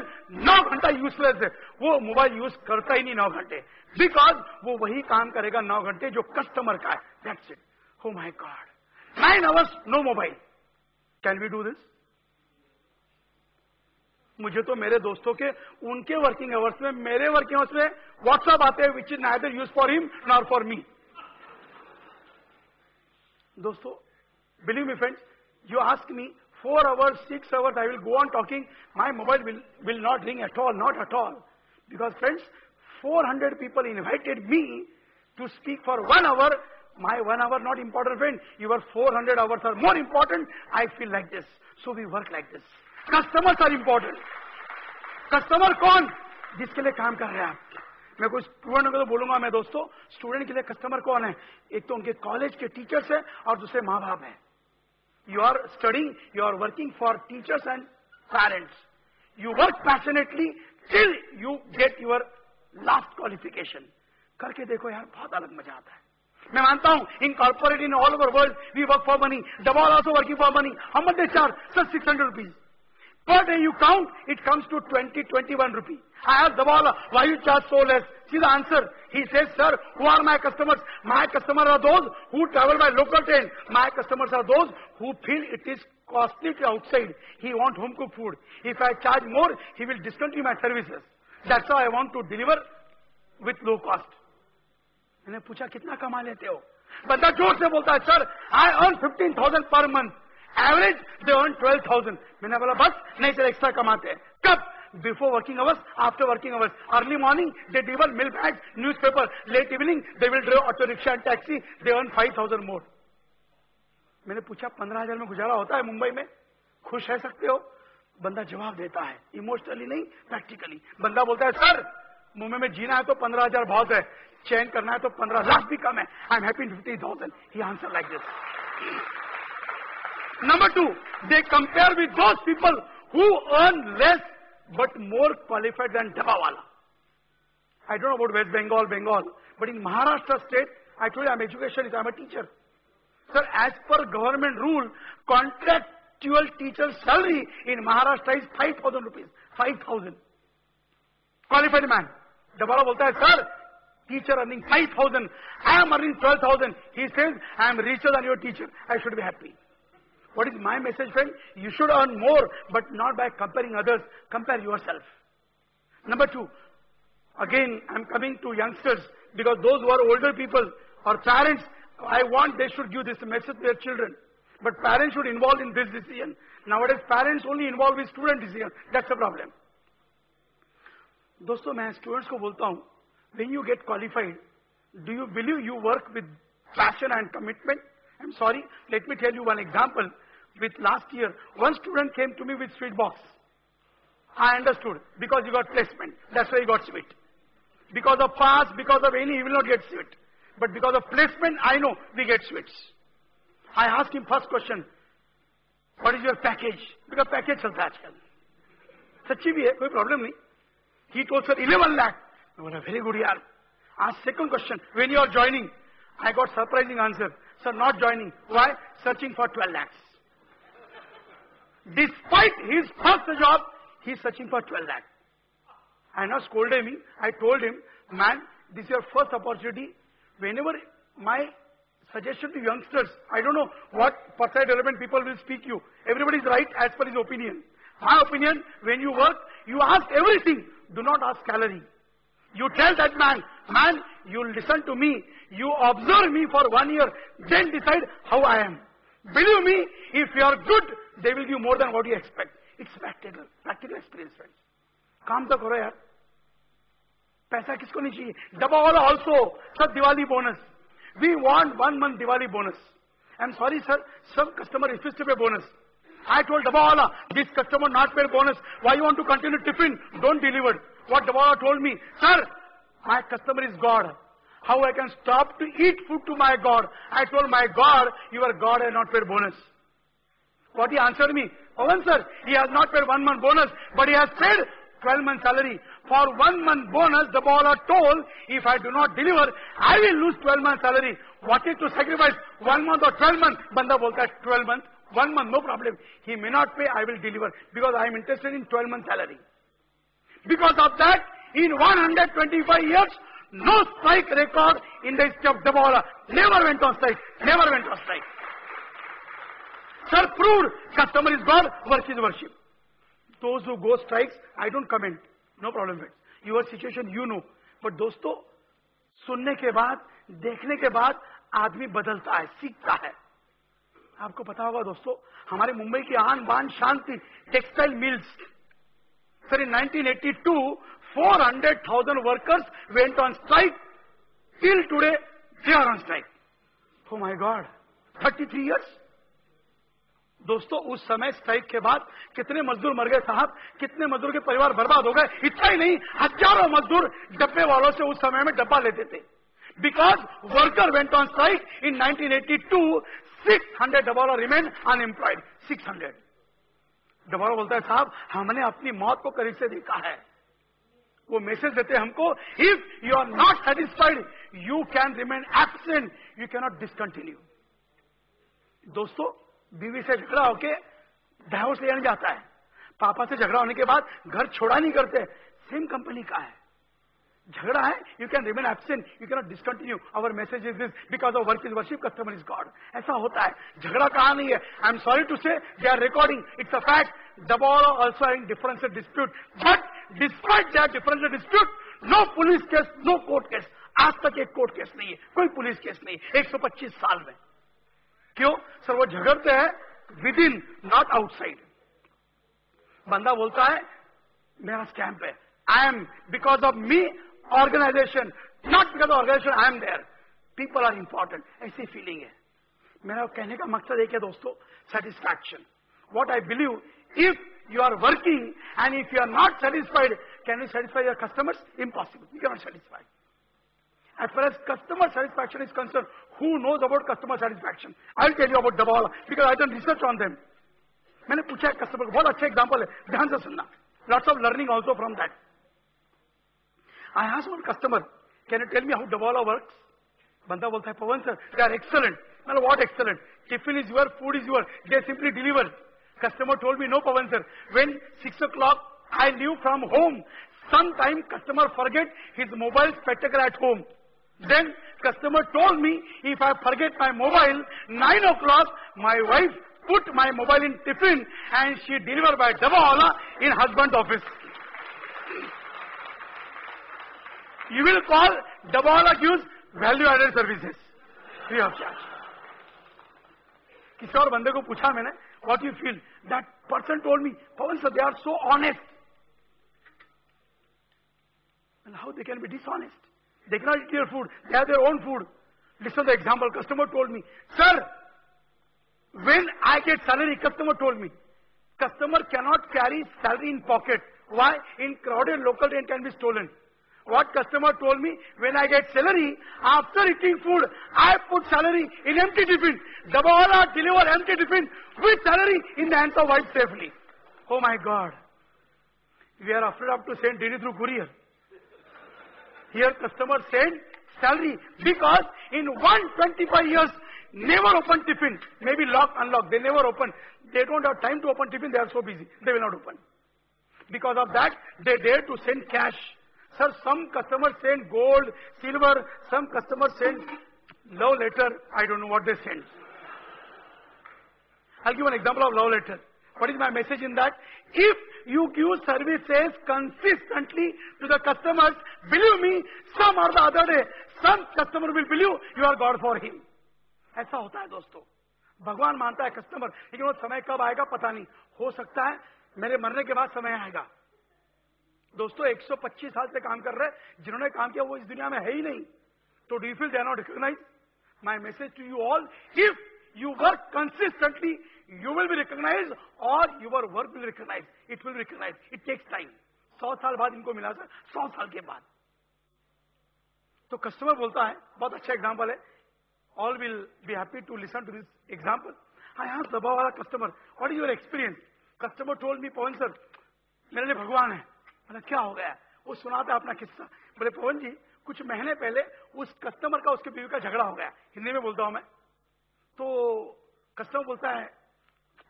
9 घंटा यूजलेस है. वो मोबाइल यूज करता ही नहीं 9 घंटे, बिकॉज वो वही काम करेगा 9 घंटे जो कस्टमर का है. That's it. Oh my God, 9 hours no mobile. Can we do this? मुझे तो मेरे दोस्तों के उनके वर्किंग आवर्स में मेरे वर्किंग आवर्स में व्हाट्सएप आते हैं which is neither use for him nor for me. दोस्तों, believe me friends, you ask me 4 hours, 6 hours, I will go on talking. My mobile will not ring at all, not at all. Because friends, 400 people invited me to speak for 1 hour. My 1 hour not important, friend. Your 400 hours are more important. I feel like this. So we work like this. Customers are important. Customer कौन? जिसके लिए काम कर रहे हैं आप. मैं कोई स्टूडेंट को तो बोलूंगा मैं दोस्तों, स्टूडेंट के लिए कस्टमर कौन है? एक तो उनके कॉलेज के टीचर्स है और दूसरे माँ बाप है. You are studying, you are working for teachers and parents. You work passionately till you get your last qualification. करके देखो यार, बहुत अलग मजा आता है. मैं मानता हूं in corporate in all over world we work for money. Dabala also working for money. How much they charge? Sir, 600 rupees. Per day you count, it comes to 20-21 rupees. I asked Dabala, why you charge so less? See the answer. He says, sir, who are my customers? My customers are those who travel by local train. My customers are those who feel it is costly to outside. He wants home cooked food. If I charge more, he will discontinue my services. That's why I want to deliver with low cost. मैंने पूछा कितना कमा लेते हो? बंदा जोर से बोलता है, sir, I earn 15,000 per month. Average, they earn 12,000. मैंने बोला बस नहीं सर, एक्स्ट्रा कमाते हैं. कब? Before working hours, after working hours. Early morning, they deliver milk bags, newspaper. Late evening, they will drive auto rickshaw and taxi. They earn 5,000 more. मैंने पूछा 15,000 में गुजारा होता है मुंबई में? खुश रह सकते हो? बंदा जवाब देता है, इमोशनली नहीं, प्रैक्टिकली. बंदा बोलता है, सर, मुंबई में जीना है तो 15,000 बहुत है, चैन करना है तो 15 लाख भी कम है. I am happy 50,000. He answered like this. Number 2, they compare with those people who earn less but more qualified than Dabawala. I don't know about West Bengal, but in Maharashtra state, I told you I'm educationist, I'm a teacher. Sir, as per government rule, contractual teacher salary in Maharashtra is 5,000 rupees. 5,000. Qualified man. Dabawala bolta hai, sir, teacher earning 5,000, I am earning 12,000. He says, I am richer than your teacher. I should be happy. What is my message, friend? You should earn more, but not by comparing others. Compare yourself. Number 2, again, I'm coming to youngsters, because those who are older people or parents, I want they should give this message to their children. But parents should involve in this decision. Nowadays, parents only involve with student decision. That's the problem. दोस्तों, मैं students को बोलता हूँ, when you get qualified, do you believe you work with passion and commitment? I'm sorry, let me tell you one example. With last year, one student came to me with sweet box. I understood, because he got placement. That's why he got sweet. Because of pass, because of any, he will not get sweet. But because of placement, I know we get sweets. I asked him first question, what is your package? Because package चलता है आजकल. सच्ची भी है, कोई problem नहीं. He told, sir, 11 lakh. I was very good yaar. Asked second question, when you are joining? I got surprising answer. Sir, not joining. Why? Searching for 12 lakhs. Despite his first job, he is searching for 12 lakhs. I now scolded him. I told him, man, this is your first opportunity. Whenever my suggestion to youngsters, I don't know what personal development people will speak you. Everybody is right as per his opinion. My opinion, when you work, you ask everything. Do not ask salary. You tell that man, you listen to me. You observe me for 1 year. Then decide how I am. Believe me, if you are good, they will give more than what you expect. It's practical experience, friends. काम तो करो यार, पैसा किसको नहीं चाहिए. Dabawala also, sir, Diwali bonus. We want 1 month Diwali bonus. I'm sorry, sir, some customer refused to pay bonus. I told Dabawala, this customer not pay bonus. Why you want to continue tiffin? Don't deliver. What Dabawala told me, sir, my customer is God. How I can stop to eat food to my God? I told my God, your God has not paid bonus. What he answered me, Pawan sir, he has not paid 1 month bonus, but he has paid 12 month salary. For 1 month bonus, the baller told, if I do not deliver, I will lose 12 month salary. What is to sacrifice 1 month or 12 months? Banda bolta 12 months, 1 month, no problem. He may not pay, I will deliver, because I am interested in 12 month salary. Because of that, in 125 years, no strike record in the history of Dabawala. Never went on strike. Never went on strike. Sir proved customer is God, work is worship. Those who go strikes, I don't comment. No problem. Your situation you know. But दोस्तों, सुनने के बाद, देखने के बाद, आदमी बदलता है, सीखता है. आपको पता होगा दोस्तों, हमारे मुंबई की आन बान शांति textile mills. Sir, in 1982, 400,000 workers went on strike. Till today, they are on strike. Oh my God, 33 years. दोस्तों, उस समय स्ट्राइक के बाद कितने मजदूर मर गए साहब, कितने मजदूर के परिवार बर्बाद हो गए. इतना ही नहीं, हजारों मजदूर डब्बे वालों से उस समय में डब्बा लेते थे. Because worker went on strike in 1982, 600 डबॉलर रिमेन अनएम्प्लॉयड. 600. डबॉलर बोलता है, साहब हमने अपनी मौत को करीब से देखा है. वो मैसेज देते हमको, if you are not satisfied you can remain absent, you can not discontinue. दोस्तों, बीवी से झगड़ा होके डाइवोर्स लेने जाता है. पापा से झगड़ा होने के बाद घर छोड़ा नहीं करते. सेम कंपनी का है. झगड़ा है, you can remain absent, you can not discontinue. Our message is this, because of work is worship, customer is God. ऐसा होता है. झगड़ा कहां नहीं है. I am sorry to say, they are recording, it's a fact. Dabawala also having differential dispute, but despite that differential dispute, no police case, no court case. आज तक एक कोर्ट केस नहीं है, कोई पुलिस केस नहीं, 125 साल में. क्यों? सर वो झगड़ते हैं विद इन, नॉट आउटसाइड. बंदा बोलता है मेरा स्कैम्प है, I am because of me organisation, not because of organisation I am there. People are important, ऐसी फीलिंग है. मेरा कहने का मकसद एक है दोस्तों, satisfaction. What I believe, if you are working and if you are not satisfied, can you satisfy your customers? Impossible. You cannot satisfy. As far as customer satisfaction is concerned, who knows about customer satisfaction? I'll tell you about Dabawala because I done research on them. मैंने पूछा है customer को, बहुत अच्छा example है, ध्यान से सुनना. Lots of learning also from that. I asked one customer, can you tell me how Dabawala works? बंदा बोलता है, पवन सर, they are excellent. मैंने what excellent? Tiffin is your, food is your, they simply deliver. Customer told me, no Pawan sir, when 6 o'clock I leave from home, sometime customer forget his mobile spectacle at home. Then customer told me, if I forget my mobile, 9 o'clock my wife put my mobile in tiffin and she delivered by Dabawala in husband's office. You will call Dabawala gives value added services free of charge. किसी और बंदे को पूछा मैंने, what you feel? That person told me, Pawan sir, they are so honest. And how they can be dishonest? They cannot eat their food. They have their own food. Listen to the example. Customer told me, sir, when I get salary, customer told me, customer cannot carry salary in pocket. Why? In crowded local train can be stolen. What customer told me, when I get salary, after eating food, I put salary in empty tiffin. Dabawala deliver empty tiffin with salary in the hands of wife safely. Oh my God. We are afraid of to send daily through courier. Here customer send salary because in 125 years, never open tiffin. Maybe lock, unlock. They never open. They don't have time to open tiffin. They are so busy. They will not open. Because of that, they dare to send cash. Sir, some customers send gold, silver, some customers send love letter. I don't know what they send. I'll give an example of love letter. What is my message in that? If you give services consistently to the customers, believe me, some or the other day, some customer will believe you are God for him. ऐसा होता है दोस्तों. भगवान मानता है customer, लेकिन वो समय कब आएगा पता नहीं. हो सकता है मेरे मरने के बाद समय आएगा. दोस्तों 125 साल से काम कर रहे हैं, जिन्होंने काम किया वो इस दुनिया में है ही नहीं. तो do you feel they are not recognise? My message to you all, if you work consistently, you will be recognized or your work will be recognized. It will be recognized. It takes time. 100 साल बाद इनको मिला sir, 100 साल के बाद. तो customer बोलता है, बहुत अच्छा एग्जाम्पल है. All will be happy to listen to this example. I asked दबा वाला customer, what is your experience? Customer told me, Pawan sir, मेरे लिए भगवान है. मैंने क्या हो गया? वो सुनाता अपना किस्सा. बोले पवन जी, कुछ महीने पहले उस कस्टमर का उसके बीवी का झगड़ा हो गया. हिंदी में बोलता हूं मैं. तो कस्टमर बोलता है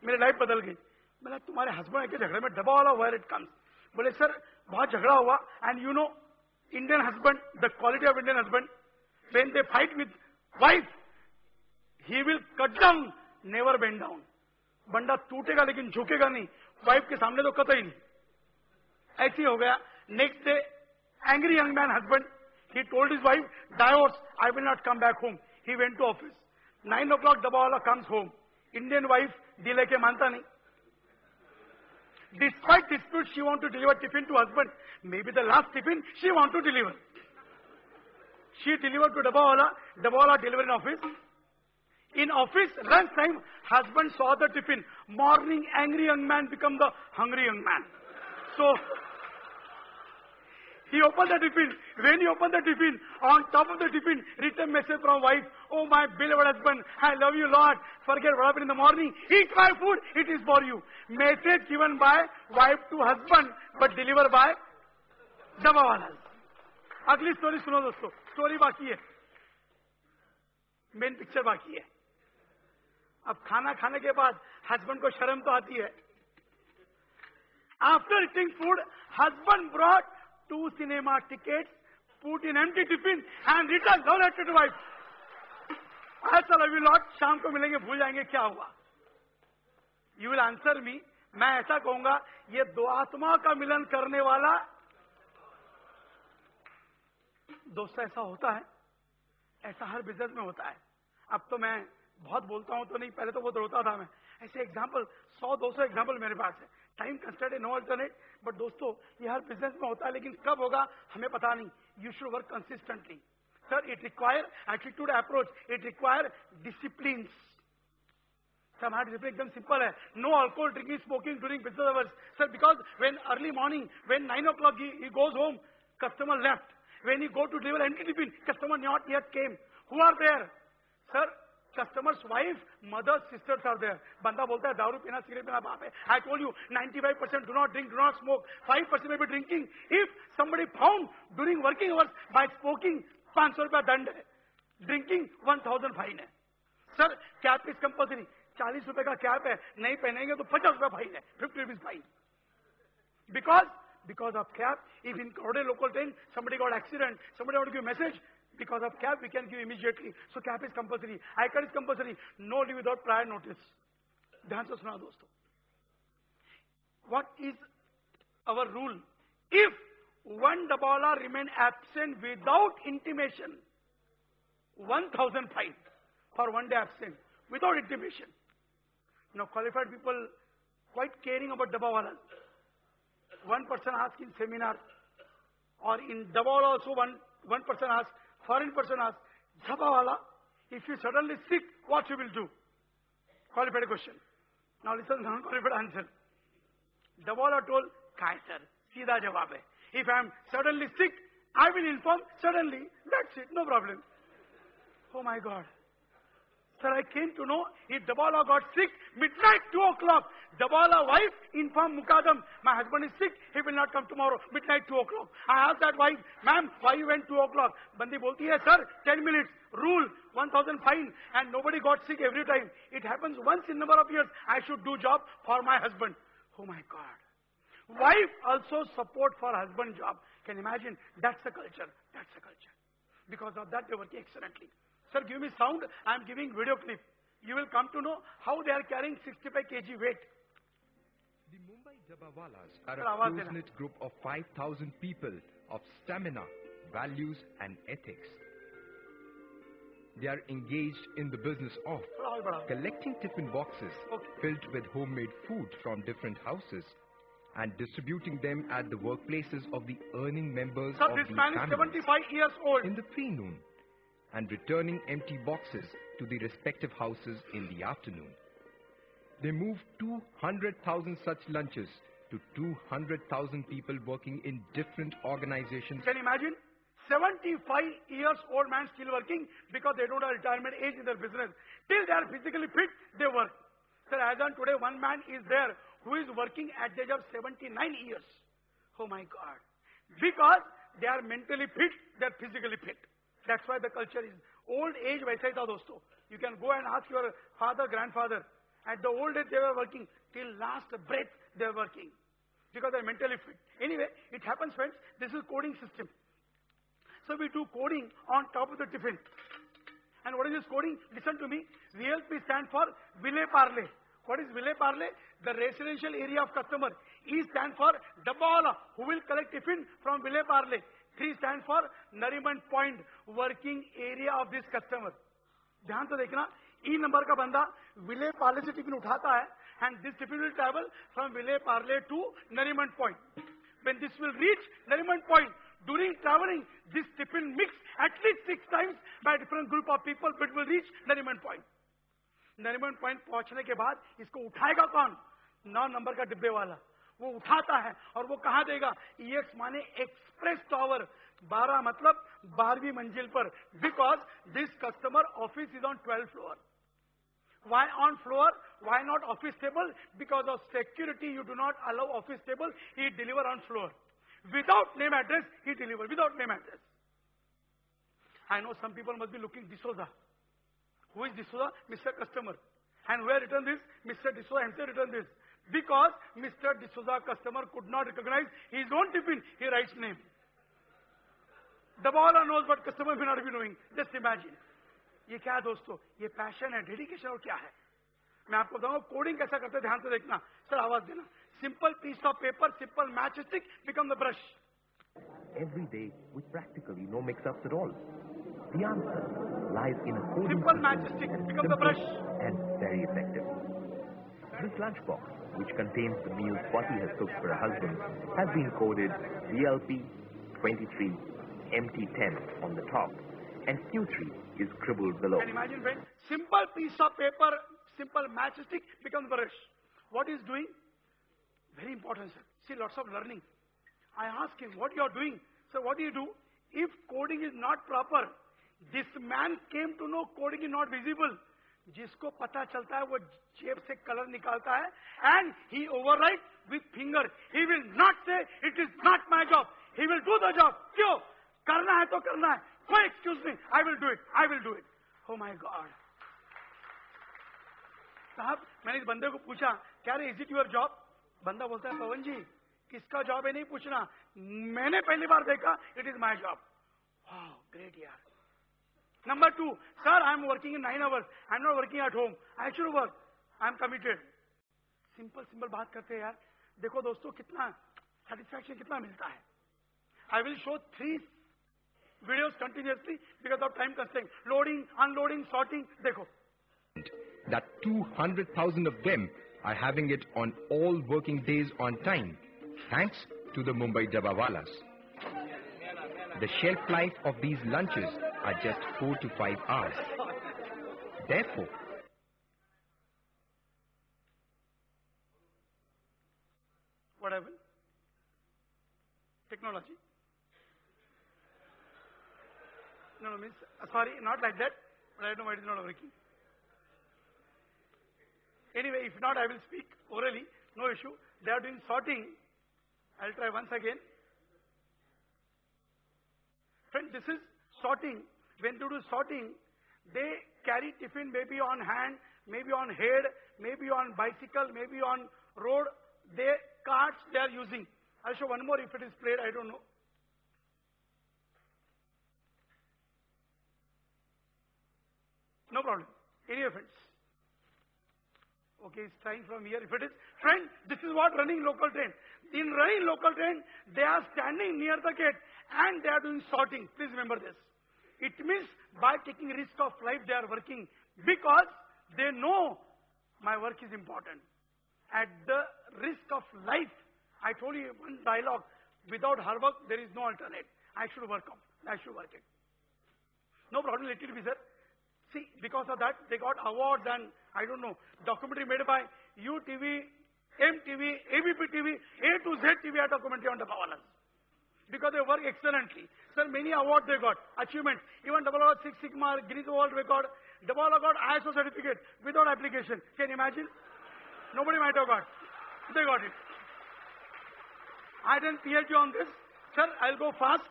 मेरी लाइफ बदल गई. मैंने तुम्हारे हस्बैंड के झगड़े में डबा वाला वेयर इट कम्स. बोले सर बहुत झगड़ा हुआ. And you know Indian husband, the quality of Indian husband, when they fight with wife, he will cut down, never bend down. बंदा टूटेगा लेकिन झुकेगा नहीं. वाइफ के सामने तो कतई नहीं. ऐसे ही हो गया. Next day angry young man husband, he told his wife, divorce, I will not come back home. He went to office. 9 o'clock Dabawala comes home. Indian wife delay के मानता नहीं. Despite dispute, she want to deliver tiffin to husband. Maybe the last tiffin she want to deliver. She delivered to Dabawala. Dabawala delivered in office. In office, lunch time, husband saw the tiffin. Morning, angry young man become the hungry young man. So he opened the tiffin. When he opened the tiffin, on top of the tiffin, written message from wife, oh my beloved husband, I love you Lord. Forget what happened in the morning. Eat my food. It is for you. Message given by wife to husband, but delivered by Dabawala. अगली story सुनो दोस्तों. Story बाकी है, main picture बाकी है. अब खाना खाने के बाद हस्बैंड को शर्म तो आती है. After eating food, husband brought 2 cinema tickets, put in empty tiffin and returned love letter to wife. ऐसा लव यू लॉट, शाम को मिलेंगे, भूल जाएंगे क्या हुआ. You will answer me. मैं ऐसा कहूंगा, ये दो आत्मा का मिलन करने वाला दोस्तों ऐसा होता है. ऐसा हर बिजनेस में होता है. अब तो मैं बहुत बोलता हूं तो नहीं, पहले तो बहुत रोता था मैं. ऐसे एग्जाम्पल 100-200 एग्जाम्पल मेरे पास है. टाइम कंस्टेंट है, नो अल्टरनेट. बट दोस्तों ये हर बिजनेस में होता है, लेकिन कब होगा हमें पता नहीं. You should work consistently. Sir it require attitude approach, it require discipline. Sir हमारा डिसिप्लिन एकदम सिंपल है. No alcohol drinking smoking during business hours. Sir because when early morning, when 9 o'clock he goes home, customer left. When he go to deliver empty tiffin, customer not yet came. Who are there? Sir, customer's wife, mother, sisters are there. बंदा बोलता है दारू पीना, cigarette पीना बाप है. I told you 95% do not drink, do not smoke. 5% may be drinking. If somebody found during working hours by smoking, 500 रुपया दंड है. Drinking 1000 फाइन है. Sir cap is compulsory. 40 रुपए का कैप है, नहीं पहनेंगे तो 50 रुपया फाइन है. 50 rupees fine. Because of cap, if in crowded local train somebody got accident, somebody want to give a message, because of cap we can give immediately. So cap is compulsory. I-card is compulsory. No leave without prior notice. ध्यान से सुना दोस्तों. What is our rule? If one Dabawala remain absent without intimation, 1000 fine for one day absent without intimation. Now qualified people quite caring about Dabawala. One person asked in seminar, or in Dabawala also one person asked, foreign person asked, Dabawala, if you suddenly sick, what you will do? Qualified question. Now listen, non-qualified answer. Dabawala told, Kai sir, सीधा जवाब है. If I am suddenly sick, I will inform suddenly. That's it, no problem. Oh my God. Sir, I came to know if Dabawala got sick, midnight 2 o'clock. Dabawala wife informed Mukadam, my husband is sick, he will not come tomorrow, midnight 2 o'clock. I asked that wife, ma'am, why you went 2 o'clock? Bandi bolti hai, sir, 10 minutes, rule, 1000 fine, and nobody got sick every time. It happens once in number of years. I should do job for my husband. Oh my God. Wife also support for husband job. Can you imagine? That's the culture. That's the culture. Because of that, they work excellently. Sir, give me sound. I am giving video clip. You will come to know how they are carrying 65 kg weight. The Mumbai Dabawalas are a close-knit group of 5,000 people of stamina, values and ethics. They are engaged in the business of collecting tiffin boxes filled with homemade food from different houses and distributing them at the workplaces of the earning members Sir, of this the man is families 75 years old. in the pre-noon and returning empty boxes to the respective houses in the afternoon. They move 200,000 such lunches to 200,000 people working in different organizations. Can you imagine? 75 years old man still working because they don't have retirement age in their business. Till they are physically fit, they work. Sir, as on today, one man is there who is working at the age of 79 years. Oh my God. Because they are mentally fit, they are physically fit. That's why the culture is old age वैसा ही था दोस्तों. You can go and ask your father, grandfather. At the old age they were working. Till last breath they were working. Because they are mentally fit. Anyway, it happens friends. This is coding system. So we do coding on top of the tiffin. And what is this coding? Listen to me. VLP stands for Ville Parle. What is Ville Parle? The residential area of customer. E stands for Dabbawala, who will collect tiffin from Ville Parle. 3 stands for Nariman Point, working area of this customer. ध्यान से देखना, E number का बंदा Ville Parle से tiffin उठाता है, and this tiffin will travel from Ville Parle to Nariman Point. When this will reach Nariman Point, during traveling, this tiffin mix at least 6 times by a different group of people, but will reach Nariman Point. Nariman Point पहुंचने के बाद इसको उठाएगा कौन? 9 number का डिब्बे वाला. वो उठाता है और वो कहां देगा? EX माने एक्सप्रेस टावर. 12 मतलब 12वीं मंजिल पर. Because this customer office is on 12th floor. Why on floor? Why not office table? Because of security, you do not allow office table. He deliver on floor. Without name address, he deliver. Without name address. I know some people must be looking D'Souza. Who is D'Souza? Mr. Customer. And where written this? Mr. D'Souza himself written this. Because Mr. D'Souza customer could not recognize his own tiffin, he writes name. Dabbawala knows what customer may not be knowing. Just imagine. ये क्या है दोस्तों? ये passion है, dedication और क्या है? मैं आपको बताऊंगा कोडिंग कैसा करते हैं, ध्यान से देखना. सर आवाज देना. Simple piece of paper, simple matchstick become the brush. Every day with practically no mix-ups at all. The answer lies in a coding Simple system matchstick that's become the simple brush. and very effective. This lunchbox, which contains the meals Swati has cooked for her husband, has been coded VLP 23 MT10 on the top, and Q3 is scribbled below. Can you imagine, friend? Simple piece of paper, simple matchstick becomes brush. What is doing? Very important, sir. See, lots of learning. I ask him, what you are doing? So what do you do? If coding is not proper, this man came to know coding is not visible. जिसको पता चलता है वो जेब से colour निकालता है and he overwrite with finger. He will not say it is not my job. He will do the job. क्यों? करना है तो करना है. कोई excuse नहीं. I will do it. I will do it. Oh my God. साहब मैंने इस बंदे को पूछा क्या रे, is it your job? बंदा बोलता है पवन जी किसका जॉब है नहीं पूछना, मैंने पहली बार देखा, it is my job. Wow, great यार. Number 2, sir, I am working in 9 hours. I am not working at home. I should work. I am committed. Simple बात करते हैं यार. देखो दोस्तों कितना satisfaction कितना मिलता है. I will show 3 videos continuously because of time constraint. Loading, unloading, sorting. देखो. That 200,000 of them are having it on all working days on time, thanks to the Mumbai Dabbawalas. The shelf life of these lunches are just 4 to 5 hours. Therefore, what happened? Technology. No, means, sorry, not like that, but I don't know why it is not working. Anyway, if not, I will speak orally, no issue. They are doing sorting. I'll try once again. Friend, this is sorting. When they do sorting, they carry tiffin maybe on hand, maybe on head, maybe on bicycle, maybe on road. They carts they are using. I'll show one more if it is played, I don't know. No problem. Any offense. Okay, it's trying from here. If it is, friend, this is what running local train. In running local train, they are standing near the gate and they are doing sorting. Please remember this. It means by taking risk of life, they are working because they know my work is important. At the risk of life, I told you one dialogue, without hard work, there is no alternate. I should work it. No problem, let it be, sir. See, because of that, they got awards and, I don't know, documentary made by UTV, MTV, ABP TV, A to Z TV, a documentary on Dabbawalas. Because they work excellently. Sir, many awards they got, achievements. Even Dabbawalas Six Sigma, Guinness World Record, Dabbawalas got ISO certificate without application. Can you imagine? Nobody might have got. They got it. I didn't PhD on this. Sir, I'll go fast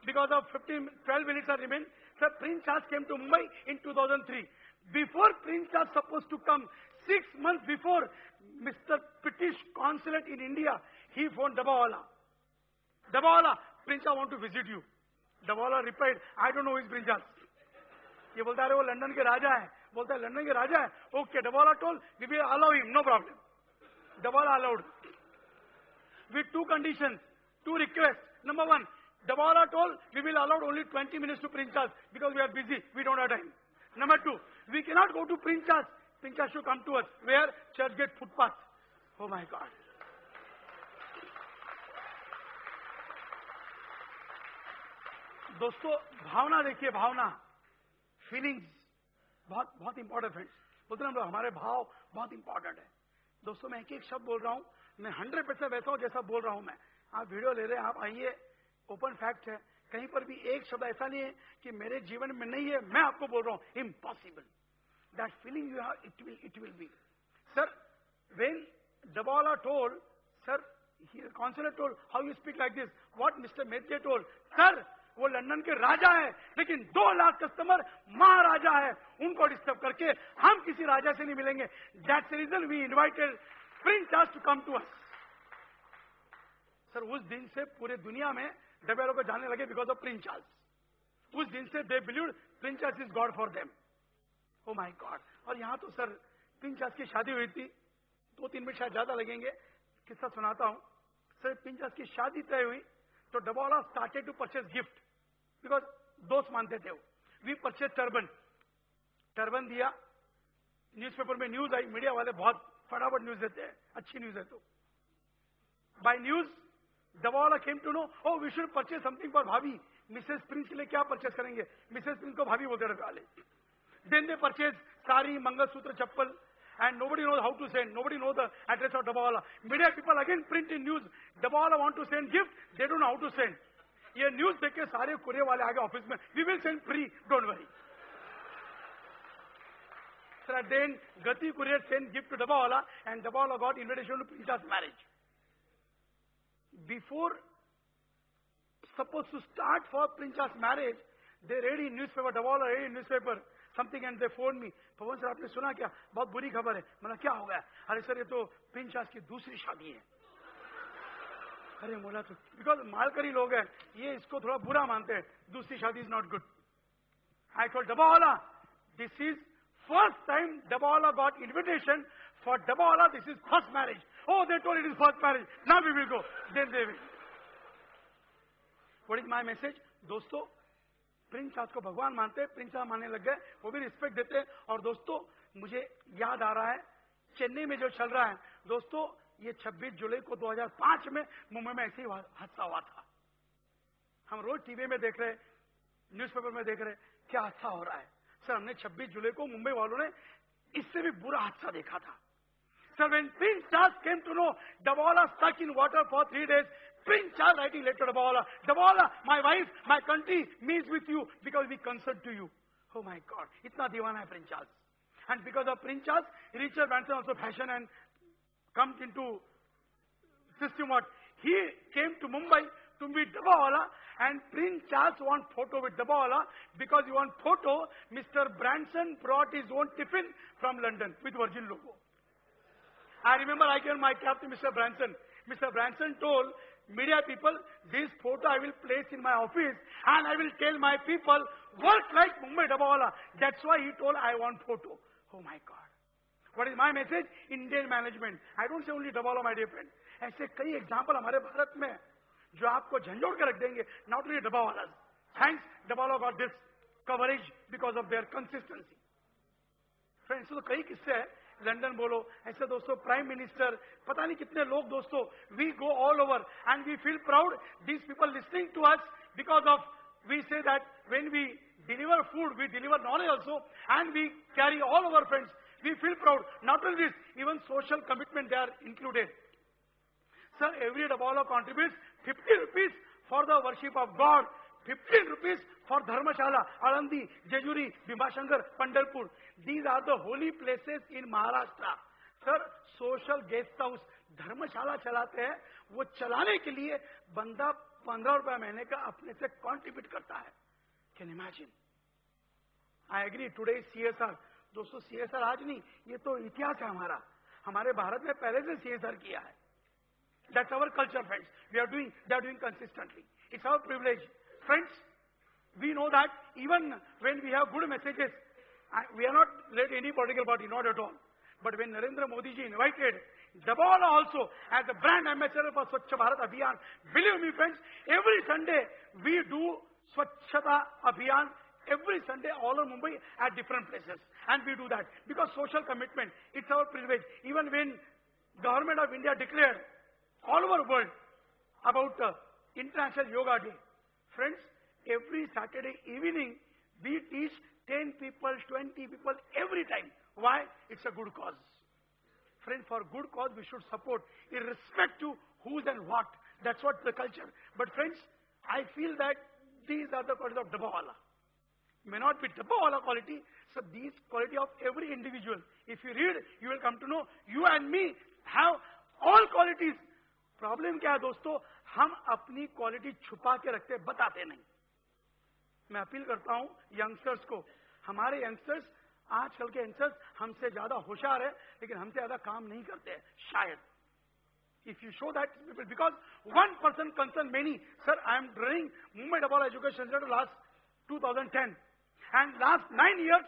because of 12 minutes are remain. Sir, Prince Charles came to Mumbai in 2003. Before Prince Charles supposed to come, 6 months before, Mr. British Consulate in India, he phoned Dabbawala. Dabbawala, Prince Charles want to visit you. Dabbawala replied, I don't know who is Prince Charles. ये बोलता है वो London के राजा है. बोलता है London के राजा है. Okay, Dabbawala told, we will allow him, no problem. Dabbawala allowed. With two conditions, two requests. Number one, Dabbawala told, we will allow only 20 minutes to Prince Charles because we are busy, we don't have time. Number two, we cannot go to Prince Charles. Prince Charles should come to us. Where? Churchgate footpath. Oh my God. दोस्तों भावना देखिए, भावना, feelings बहुत बहुत important friends. बोलते हैं हमारे भाव बहुत important है. दोस्तों मैं एक एक शब्द बोल रहा हूं, मैं 100% वैसा हूं जैसा बोल रहा हूं मैं. आप वीडियो ले रहे हैं, आप आइए, ओपन फैक्ट है. कहीं पर भी एक शब्द ऐसा नहीं है कि मेरे जीवन में नहीं है, मैं आपको बोल रहा हूं. Impossible. That feeling you have, it will be. Sir, when Dabbawala told, sir, consulate told, how you speak like this? What Mr. Medjay told, sir, वो लंदन के राजा है, लेकिन 2 लाख कस्टमर महाराजा है, उनको डिस्टर्ब करके हम किसी राजा से नहीं मिलेंगे. That's the reason we invited Prince Charles to come to us. Sir, उस दिन से पूरे दुनिया में डबेलों को जानने लगे because of Prince Charles. उस दिन से they believed Prince Charles is God for them. Oh my God. और यहाँ तो सर Prince Charles की शादी हुई थी. 2-3 मिनट शायद ज्यादा लगेंगे, किस्सा सुनाता हूं. सर, Prince Charles की शादी तय हुई तो Dabbawala started to purchase gift because दोस्त मानते थे वो. We purchased turban दिया. न्यूज़पेपर में न्यूज आई, मीडिया वाले बहुत फटाफट न्यूज देते हैं, अच्छी न्यूज है तो. By news, Dabbawala came to know, oh, we should purchase something for भाभी. मिसेस प्रिंस के लिए क्या परचेस करेंगे? मिसेस प्रिंस को भाभी बोलते रहे वाले. Then they purchased sari, mangalsutra, chappal. And nobody knows how to send. Nobody knows the address of Dabbawala. Media people again print in news. Dabbawala want to send gift. They don't know how to send. ये news देख के सारे courier वाले आगे office में, we will send free, don't worry. So then Gati courier sent gift to Dabbawala, and Dabbawala got invitation to Prince Charles' marriage. Before supposed to start for Prince Charles' marriage, they read in newspaper. Dabbawala read in newspaper something and they phoned me. Pawan sir, आपने सुना क्या? बहुत बुरी खबर है. मैंने क्या हो गया? अरे सर, ये तो प्रिंस चार्ल्स की दूसरी शादी है. अरे बोला तो बिकॉज मालकरी लोग हैं, ये इसको थोड़ा बुरा मानते हैं. दूसरी शादी is not good. I told Dabbawala, this is first time Dabbawala got invitation. For Dabbawala, this is first marriage. Oh, they told it is first marriage. Now we will go. Then they will. What is my message? दोस्तों, Prince Charles को भगवान मानते हैं, Prince Charles मानने लग गए, वो भी रिस्पेक्ट देते हैं. और दोस्तों, मुझे याद आ रहा है चेन्नई में जो चल रहा है. दोस्तों, ये 26 जुलाई को 2005 में मुंबई में ऐसे ही हादसा हुआ था. हम रोज टीवी में देख रहे, न्यूज़पेपर में देख रहे, क्या हादसा हो रहा है. सर, हमने 26 जुलाई को मुंबई वालों ने इससे भी बुरा हादसा देखा था. Sir, when Prince Charles came to know Dabbawala stuck in water for 3 days, Prince Charles writing letter to Dabbawala, Dabbawala, my wife, my country means with you because we concerned to you. Oh my God, itna diwana hai Prince Charles. And because of Prince Charles, Richard Branson also fashion and comes into system. What he came to Mumbai to meet Dabbawala, and Prince Charles want photo with Dabbawala. Because he want photo, Mr. Branson brought his own tiffin from London with Virgin logo. I remember I gave my cap to Mr. Branson. Mr. Branson told media people, this photo I will place in my office and I will tell my people, work like Mumbai Dabbawala. That's why he told I want photo. Oh my God. What is my message? Indian management. I don't say only Dabbawala, my dear friend. ऐसे कई example हमारे भारत में जो आपको झंझोड़ के रख देंगे. Not only Dabbawala. Thanks, Dabbawala got this coverage because of their consistency. Friends, तो कई किस्से हैं. लंदन बोलो, ऐसे दोस्तों प्राइम मिनिस्टर, पता नहीं कितने लोग दोस्तों, we go all over and we feel proud these people listening to us because of we say that when we deliver food we deliver knowledge also and we carry all over friends, we feel proud. Not only this, even social commitment they are included. Sir, every Dabawala contributes 50 rupees for the worship of God, 15 rupees for Dharmashala, Alandi, Jejuri, Bhimashankar, Pandharpur. These are the holy places in Maharashtra. Sir, social guest house, धर्मशाला चलाते हैं, वो चलाने के लिए बंदा 15 रुपए महीने का अपने से कंट्रीब्यूट करता है. Can you imagine? I agree. Today CSR. दोस्तों CSR आज नहीं, ये तो इतिहास है हमारा. हमारे भारत में पहले से CSR किया है. That's our culture, friends. They are doing consistently. It's our privilege. Friends, we know that even when we have good messages, we are not led any political party, not at all. But when Narendra Modi ji invited Dabawala also as a brand ambassador for Swachh Bharat Abhiyan, believe me friends, every Sunday we do Swachhata Abhiyan, every Sunday all over Mumbai at different places. And we do that because social commitment, it's our privilege. Even when Government of India declared all over world about International Yoga Day. Friends, every Saturday evening we teach 10 people, 20 people every time. Why? It's a good cause. Friends, for good cause we should support irrespective who's and what. That's what the culture. But friends, I feel that these are the qualities of Dabawala. May not be Dabawala quality, so these quality of every individual. If you read, you will come to know you and me have all qualities. Problem क्या है दोस्तों, हम अपनी quality छुपा के रखते, बताते नहीं. मैं अपील करता हूं यंगस्टर्स को, हमारे यंगस्टर्स, आजकल के यंगस्टर्स हमसे ज्यादा होशियार है, लेकिन हमसे ज्यादा काम नहीं करते हैं शायद. If you show that people, because one person concern many. Sir, I am running Mumbai double education centre last 2010 and last 9 years,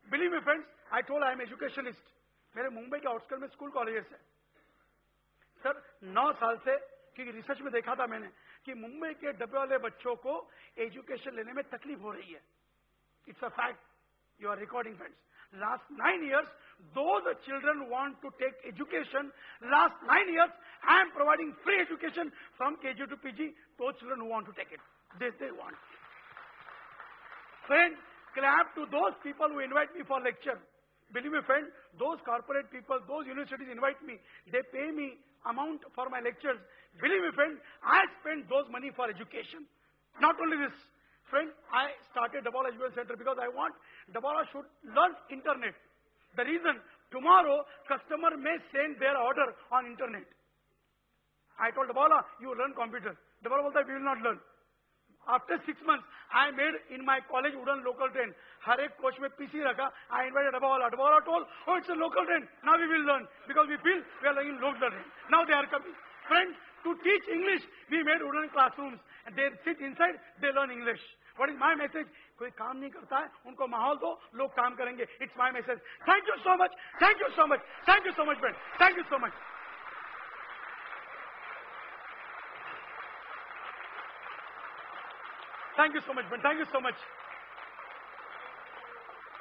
believe me friends, I told I am educationist. मेरे मुंबई के आउटस्कर्ट में स्कूल कॉलेजेस है. Sir 9 साल से, क्योंकि research में देखा था मैंने कि मुंबई के डब्बे वाले बच्चों को एजुकेशन लेने में तकलीफ हो रही है. It's a fact. You are recording friends. Last 9 years, those children want to take education. Last 9 years, I am providing free education from KG to PG. Those children who want to take it, they want. Friend, clap to those people who invite me for lecture. Believe me, friend, those corporate people, those universities invite me. They pay me amount for my lectures. Believe me, friend, I spend those money for education. Not only this, friend, I started Dabawala Education Center because I want Dabawala should learn internet. The reason, tomorrow customer may send their order on internet. I told Dabawala, you learn computer. Dabawala bolta, we will not learn. After 6 months, I made in my college wooden local train. हर एक coach में PC रखा. I invited Dabawala. Dabawala told, oh, it's a local train. Now we will learn because we feel we are learning local train. Now they are coming. Friends, to teach English, we made wooden classrooms. And they sit inside, they learn English. What is my message? कोई काम नहीं करता है, उनको माहौल दो, लोग काम करेंगे. It's my message. Thank you so much. Thank you so much. Thank you so much, friend. Thank you so much. Thank you so much, friend. Thank you so much.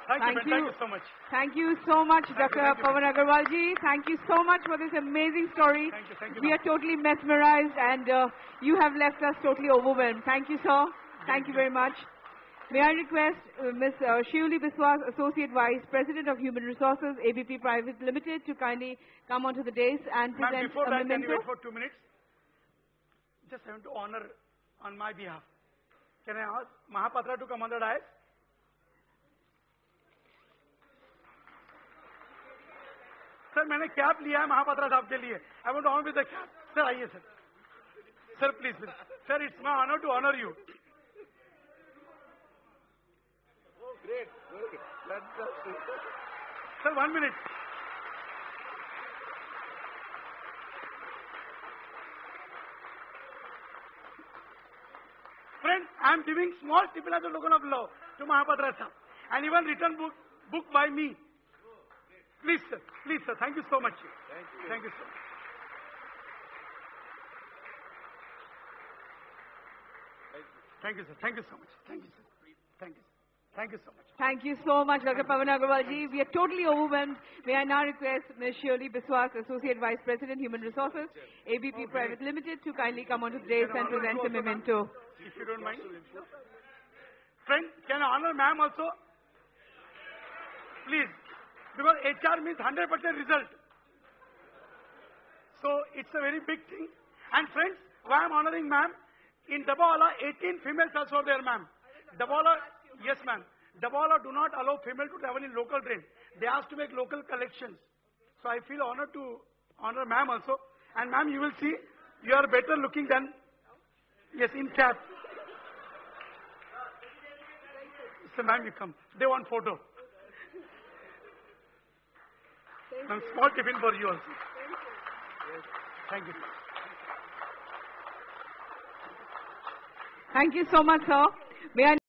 Thank you, friend. Thank you so much. Thank you so much, Dr. Pawan Agarwal ji. Thank you so much for this amazing story. Thank you. We are totally mesmerized and you have left us totally overwhelmed. Thank you, sir. Thank you very much. May I request Ms. Shivli Biswas, Associate Vice President of Human Resources, ABP Private Limited, to kindly come onto the dais and present before a that, memento. can you wait for 2 minutes? Just I want to honor on my behalf. Can I ask Mahapatra to come on the dais? Sir, मैंने cap लिया है महापात्रा साहब के लिए. I want to honor with the cap. Sir, आइए sir. Sir, please. Sir, it's my honor to honor you. Oh, great. Fantastic. Sir, 1 minute. Friends, I am giving small stipend as a token of love to Mahapatra sir. And even written book by me. Please, sir. Please, sir. Thank you so much. Thank you. Thank you, sir. Thank you, sir. Thank you so much. Thank you, sir. Thank you, sir. Thank you so much. Thank you so much, Dr. Pawan Agarwal ji. We are totally overwhelmed. May I now request Ms. Shirley Biswas, Associate Vice President, Human Resources, ABP Private Limited, to kindly come onto the dais and present a memento. If you don't mind. Friend, can I honor ma'am also? Please. Because HR means 100% result. So it's a very big thing. And friends, why I'm honoring ma'am? In Dabawala, 18 females also are there, ma'am. Dabawala, yes ma'am. Dabawala do not allow female to travel in local train. They ask to make local collections. So I feel honored to honor ma'am also. And ma'am, you will see, you are better looking than, yes, in cap. So ma'am, you come. They want photo. Some small tiffin for you also. Thank you. Thank you so much, sir. May I